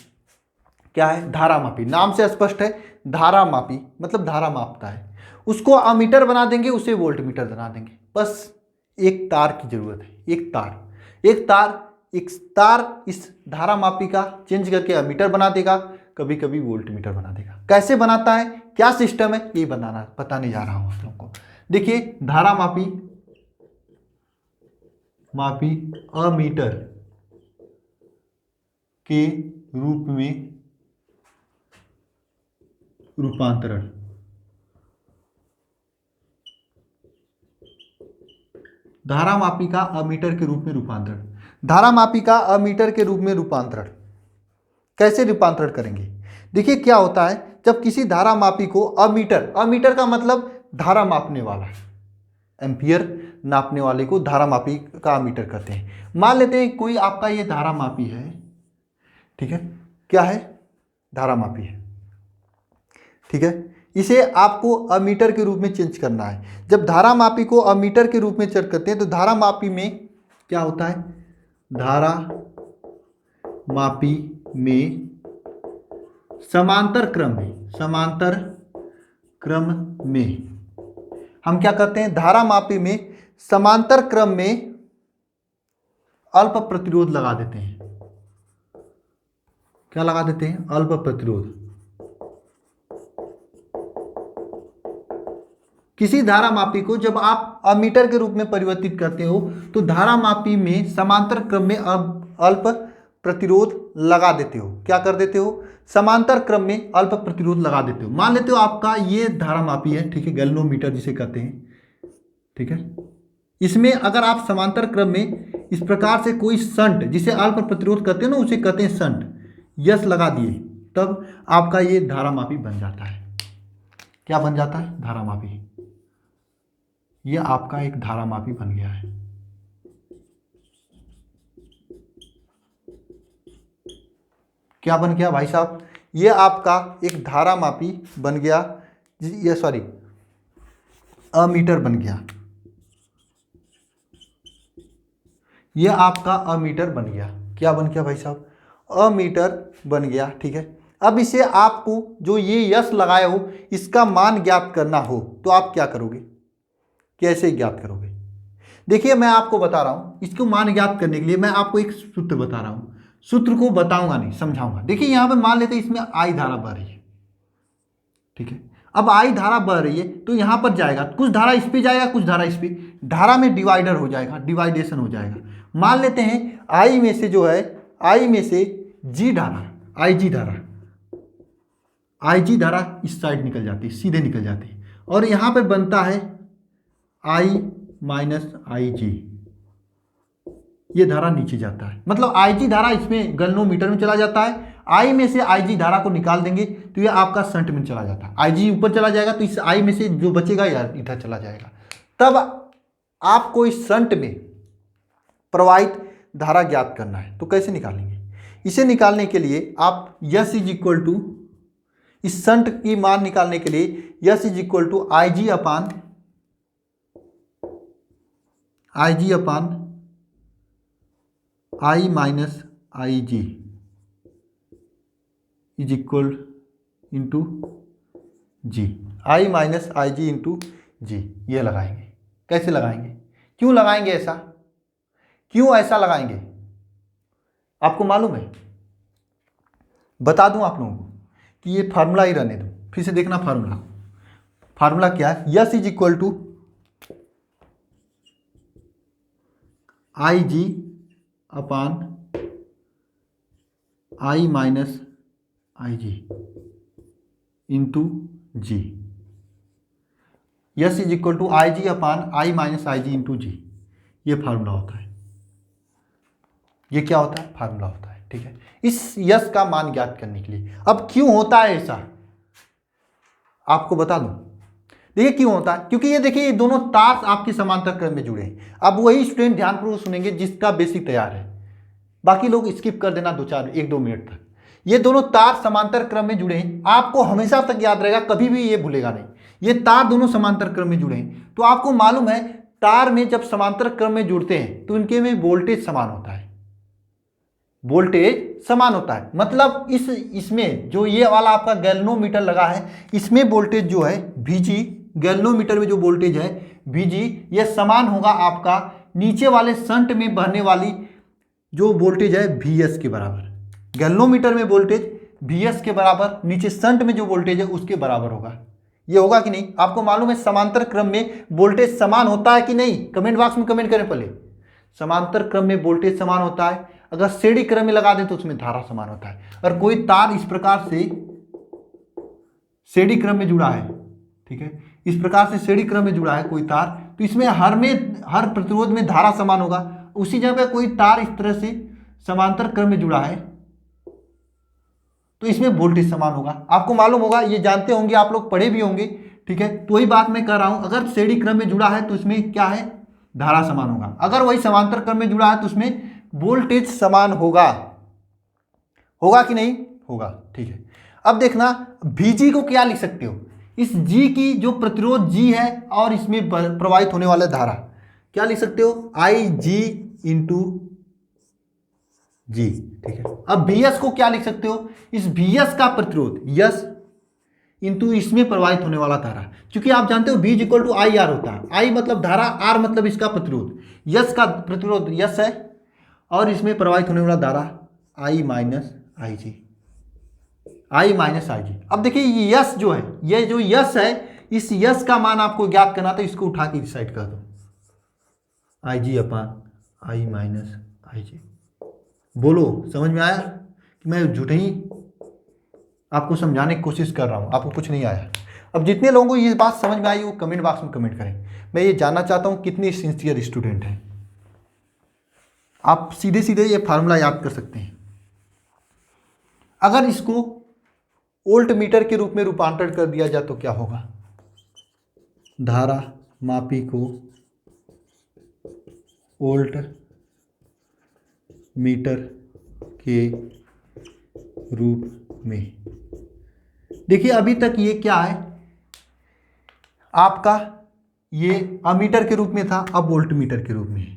S1: क्या है? धारा मापी। नाम से स्पष्ट है, धारा मापी मतलब धारा मापता है। उसको अमीटर बना देंगे, उसे वोल्ट मीटर बना देंगे। बस एक तार की जरूरत है, एक तार इस धारा मापी का चेंज करके अमीटर बना देगा, कभी कभी वोल्ट मीटर बना देगा। कैसे बनाता है, क्या सिस्टम है, ये बताने जा रहा हूं आप लोगों को। देखिए धारा मापी अमीटर के रूप में रूपांतरण। धारा मापी का अमीटर के रूप में रूपांतरण। धारा मापी का अमीटर के रूप में रूपांतरण कैसे रूपांतरण करेंगे? देखिए क्या होता है, जब किसी धारा मापी को अमीटर का मतलब धारा मापने वाला, एम्पियर नापने वाले को धारा मापी का अमीटर कहते हैं। मान लेते हैं कोई आपका ये धारा मापी है, ठीक है, क्या है, धारा मापी है, ठीक है। इसे आपको अमीटर के रूप में चेंज करना है। जब धारा मापी को अमीटर के रूप में चेंज करते हैं तो धारा मापी में क्या होता है, धारा मापी में समांतर क्रम में हम क्या करते हैं, धारा मापी में समांतर क्रम में अल्प प्रतिरोध लगा देते हैं। क्या लगा देते हैं, अल्प प्रतिरोध। किसी धारा मापी को जब आप अमीटर के रूप में परिवर्तित करते हो तो धारा मापी में समांतर क्रम में अल्प प्रतिरोध लगा देते हो। क्या कर देते हो, समांतर क्रम में अल्प प्रतिरोध लगा देते हो। मान लेते हो आपका ये धारा मापी है, ठीक है, गैल्वेनोमीटर जिसे कहते हैं, ठीक है। इसमें अगर आप समांतर क्रम में इस प्रकार से कोई शंट, जिसे अल्प प्रतिरोध कहते हैं ना, उसे कहते हैं शंट, यस लगा दिए, तब आपका ये धारा मापी बन जाता है। क्या बन जाता है, धारा मापी। ये आपका एक धारा मापी बन गया है। क्या बन गया भाई साहब, ये आपका एक धारा मापी बन गया, ये सॉरी अमीटर बन गया। ये आपका अमीटर बन गया। क्या बन गया भाई साहब, अमीटर बन गया, ठीक है। अब इसे आपको जो ये यस लगाए हो इसका मान ज्ञात करना हो तो आप क्या करोगे, कैसे ज्ञात करोगे। देखिए मैं आपको बता रहा हूं, इसको मान ज्ञात करने के लिए मैं आपको एक सूत्र बता रहा हूं, सूत्र को बताऊंगा नहीं, समझाऊंगा। देखिए यहां पे मान लेते हैं इसमें आई धारा बह रही है, ठीक है। अब आई धारा बह रही है तो यहां पर जाएगा, कुछ धारा इस पे जाएगा, कुछ धारा इस पे, धारा में डिवाइडर हो जाएगा, डिवाइडेशन हो जाएगा। मान लेते हैं आई में से जो है, आई में से जी धारा, आई जी धारा इस साइड निकल जाती है, सीधे निकल जाती है, और यहां पर बनता है आई माइनस आई जी, ये धारा नीचे जाता है। मतलब आई जी धारा इसमें गैल्वेनोमीटर में चला जाता है, आई में से आई जी धारा को निकाल देंगे तो ये आपका शंट में चला जाता है। आई जी ऊपर चला जाएगा तो इस आई में से जो बचेगा यार इधर चला जाएगा। तब आपको इस शंट में प्रवाहित धारा ज्ञात करना है, तो कैसे निकालेंगे। इसे निकालने के लिए आप यस इज इक्वल टू, इस शंट की मान निकालने के लिए S is equal to I G upon I minus I G is equal into G, I minus I G into G, ये लगाएंगे। कैसे लगाएंगे, क्यों लगाएंगे ऐसा, क्यों ऐसा लगाएंगे आपको मालूम है, बता दूं आप लोगों को कि ये फार्मूला ही रहने दो, फिर से देखना फार्मूला क्या है। S is equal to I G upon I minus I G into G, S is equal to I G upon I minus I G into G, ये फार्मूला होता है। ये क्या होता है, फार्मूला होता है, ठीक है, इस यस का मान ज्ञात करने के लिए। अब क्यों होता है ऐसा आपको बता दूं, देखिए क्यों होता है, क्योंकि ये देखिए ये दोनों तार आपके समांतर क्रम में जुड़े हैं। अब वही स्टूडेंट ध्यानपूर्वक सुनेंगे जिसका बेसिक तैयार है, बाकी लोग स्किप कर देना 1-2 मिनट तक। ये दोनों तार समांतर क्रम में जुड़े हैं, आपको हमेशा तक याद रहेगा, कभी भी ये भूलेगा नहीं। ये तार दोनों समांतर क्रम में जुड़े हैं, तो आपको मालूम है तार में जब समांतर क्रम में जुड़ते हैं तो इनके में वोल्टेज समान होता है, वोल्टेज समान होता है। मतलब इसमें जो ये वाला आपका गैल्वेनोमीटर लगा है, इसमें वोल्टेज जो है Vg, गैल्वेनोमीटर में जो वोल्टेज है Vg, ये समान होगा आपका नीचे वाले शंट में बहने वाली जो वोल्टेज है Vs के बराबर। गैल्वेनोमीटर में वोल्टेज Vs के बराबर, नीचे शंट में जो वोल्टेज है उसके बराबर होगा। ये होगा कि नहीं, आपको मालूम है समांतर क्रम में वोल्टेज समान होता है कि नहीं, कमेंट बॉक्स में कमेंट करें पहले। समांतर क्रम में वोल्टेज समान होता है, अगर श्रेणी क्रम में लगा दे तो उसमें धारा समान होता है। और कोई तार इस प्रकार से श्रेणी क्रम में जुड़ा है, ठीक है, इस प्रकार से श्रेणी क्रम में जुड़ा है कोई तार, तो इसमें हर प्रतिरोध में धारा समान होगा। उसी जगह कोई तार इस तरह से समांतर क्रम में जुड़ा है तो इसमें वोल्टेज समान होगा। आपको मालूम होगा, ये जानते होंगे, आप लोग पढ़े भी होंगे, ठीक है। तो वही बात मैं कर रहा हूं, अगर श्रेणी क्रम में जुड़ा है तो इसमें क्या है, धारा समान होगा। अगर वही समांतर क्रम में जुड़ा है तो उसमें वोल्टेज समान होगा, होगा कि नहीं होगा, ठीक है। अब देखना Vg को क्या लिख सकते हो, इस G की जो प्रतिरोध G है और इसमें प्रवाहित होने वाला धारा क्या लिख सकते हो, Ig इंटू G, ठीक है। अब Vs को क्या लिख सकते हो, इस Vs का प्रतिरोध यस इंटू इसमें प्रवाहित होने वाला धारा, क्योंकि आप जानते हो V equal to I R होता है, I मतलब धारा, R मतलब इसका प्रतिरोध, यस का प्रतिरोध यस है और इसमें प्रवाहित होने वाला धारा I minus I G, I minus I G. अब देखिए ये यस जो है, ये जो यस है, इस यस का मान आपको ज्ञात करना, तो इसको उठा के डिसाइड कर दो, आई G upon I minus I जी। बोलो समझ में आया कि मैं झूठ ही आपको समझाने की कोशिश कर रहा हूँ, आपको कुछ नहीं आया। अब जितने लोगों को ये बात समझ में आई वो कमेंट बॉक्स में कमेंट करें, मैं ये जानना चाहता हूँ कितने सिंसियर स्टूडेंट हैं। आप सीधे सीधे ये फार्मूला याद कर सकते हैं। अगर इसको वोल्ट मीटर के रूप में रूपांतरण कर दिया जाए तो क्या होगा, धारा मापी को वोल्ट मीटर के रूप में, देखिए अभी तक ये क्या है आपका, ये अमीटर के रूप में था, अब वोल्ट मीटर के रूप में है,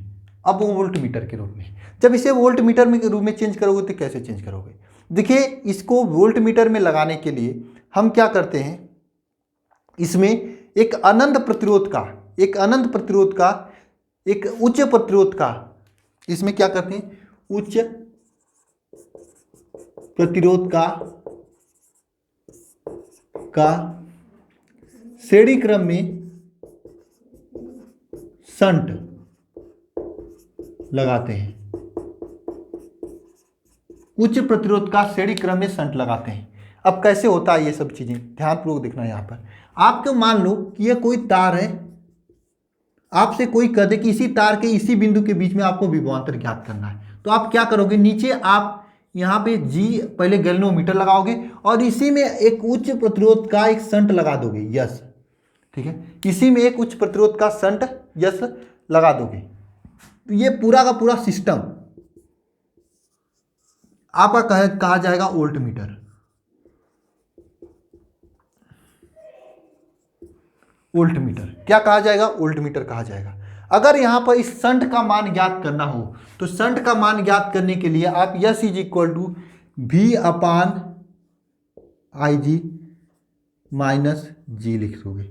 S1: अब वो वोल्ट मीटर के रूप में। जब इसे वोल्ट मीटर में के रूप में चेंज करोगे तो कैसे चेंज करोगे, देखिए इसको वोल्ट मीटर में लगाने के लिए हम क्या करते हैं, इसमें एक अनंत प्रतिरोध का, एक अनंत प्रतिरोध का, एक उच्च प्रतिरोध का, इसमें क्या करते हैं, उच्च प्रतिरोध का श्रेणी क्रम में शंट लगाते हैं, उच्च प्रतिरोध का श्रेणी क्रम में शंट लगाते हैं। अब कैसे होता है ये सब चीजें, ध्यानपूर्वक देखना। यहां पर आपको मान लो कि ये कोई तार है, आपसे कोई कह दे कि इसी तार के इसी बिंदु के बीच में आपको विभवांतर ज्ञात करना है, तो आप क्या करोगे, नीचे आप यहाँ पे G पहले गैल्वेनोमीटर लगाओगे और इसी में एक उच्च प्रतिरोध का एक शंट लगा दोगे, यस, ठीक है, इसी में एक उच्च प्रतिरोध का शंट यस लगा दोगे। तो ये पूरा का पूरा सिस्टम आपका कहा जाएगा वोल्ट मीटर। वोल्ट मीटर क्या कहा जाएगा, वोल्ट मीटर कहा जाएगा। अगर यहां पर इस शंट का मान ज्ञात करना हो तो शंट का मान ज्ञात करने के लिए आप S is equal to V upon I G minus G लिख दोगे,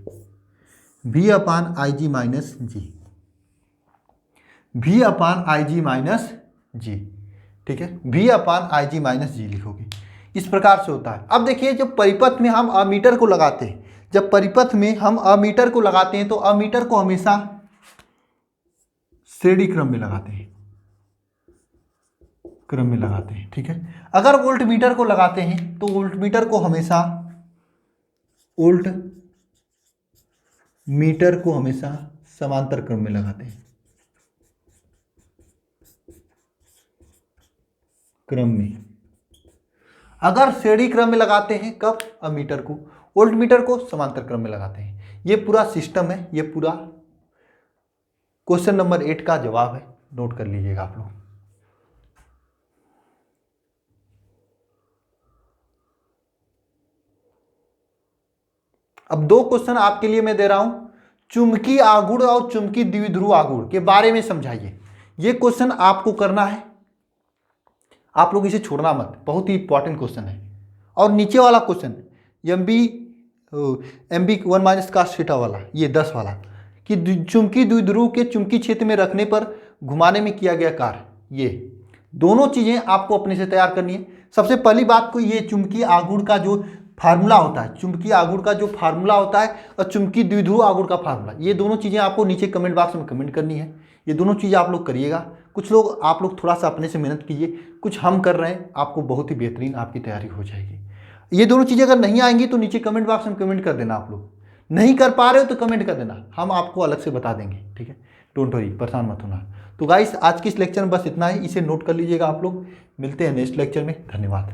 S1: V upon I G minus G, V upon I G minus G, ठीक है, V upon I G minus जी लिखोगे। इस प्रकार से होता है। अब देखिए जब परिपथ में हम अमीटर को लगाते हैं, जब परिपथ में हम अमीटर को लगाते हैं तो अमीटर को हमेशा श्रेणी क्रम में लगाते हैं, क्रम में लगाते हैं, ठीक है। अगर वोल्ट मीटर को लगाते हैं तो वोल्ट मीटर को हमेशा, वोल्ट मीटर को हमेशा समांतर क्रम में लगाते हैं, क्रम में। अगर श्रेणी क्रम में लगाते हैं कब, अमीटर को, वोल्ट मीटर को समांतर क्रम में लगाते हैं। ये पूरा सिस्टम है, ये पूरा क्वेश्चन नंबर 8 का जवाब है, नोट कर लीजिएगा आप लोग। अब दो क्वेश्चन आपके लिए मैं दे रहा हूं, चुंबकीय आघूर्ण और चुंबकीय द्विध्रुव आघूर्ण के बारे में समझाइए। ये क्वेश्चन आपको करना है, आप लोग इसे छोड़ना मत, बहुत ही इंपॉर्टेंट क्वेश्चन है। और नीचे वाला question MB 1 minus cos theta वाला, ये 10 वाला, कि चुंबकीय द्विध्रुव के चुंबकीय क्षेत्र में रखने पर घुमाने में किया गया कार्य, ये दोनों चीजें आपको अपने से तैयार करनी है। सबसे पहली बात को, ये चुंबकीय आघूर्ण का जो फार्मूला होता है, चुंबकीय आघूर्ण का जो फार्मूला होता है और चुंबकीय द्विध्रुव आघूर्ण का फार्मूला, ये दोनों चीजें आपको नीचे कमेंट बॉक्स में कमेंट करनी है। ये दोनों चीजें आप लोग करिएगा। कुछ लोग, आप लोग थोड़ा सा अपने से मेहनत कीजिए, कुछ हम कर रहे हैं, आपको बहुत ही बेहतरीन आपकी तैयारी हो जाएगी। ये दोनों चीजें अगर नहीं आएंगी तो नीचे कमेंट बॉक्स में कमेंट कर देना। आप लोग नहीं कर पा रहे हो तो कमेंट कर देना, हम आपको अलग से बता देंगे, ठीक है, डोंट वरी, परेशान मत होना। तो गाइस आज की इस लेक्चर में बस इतना ही, इसे नोट कर लीजिएगा आप लोग। मिलते हैं नेक्स्ट लेक्चर में, धन्यवाद।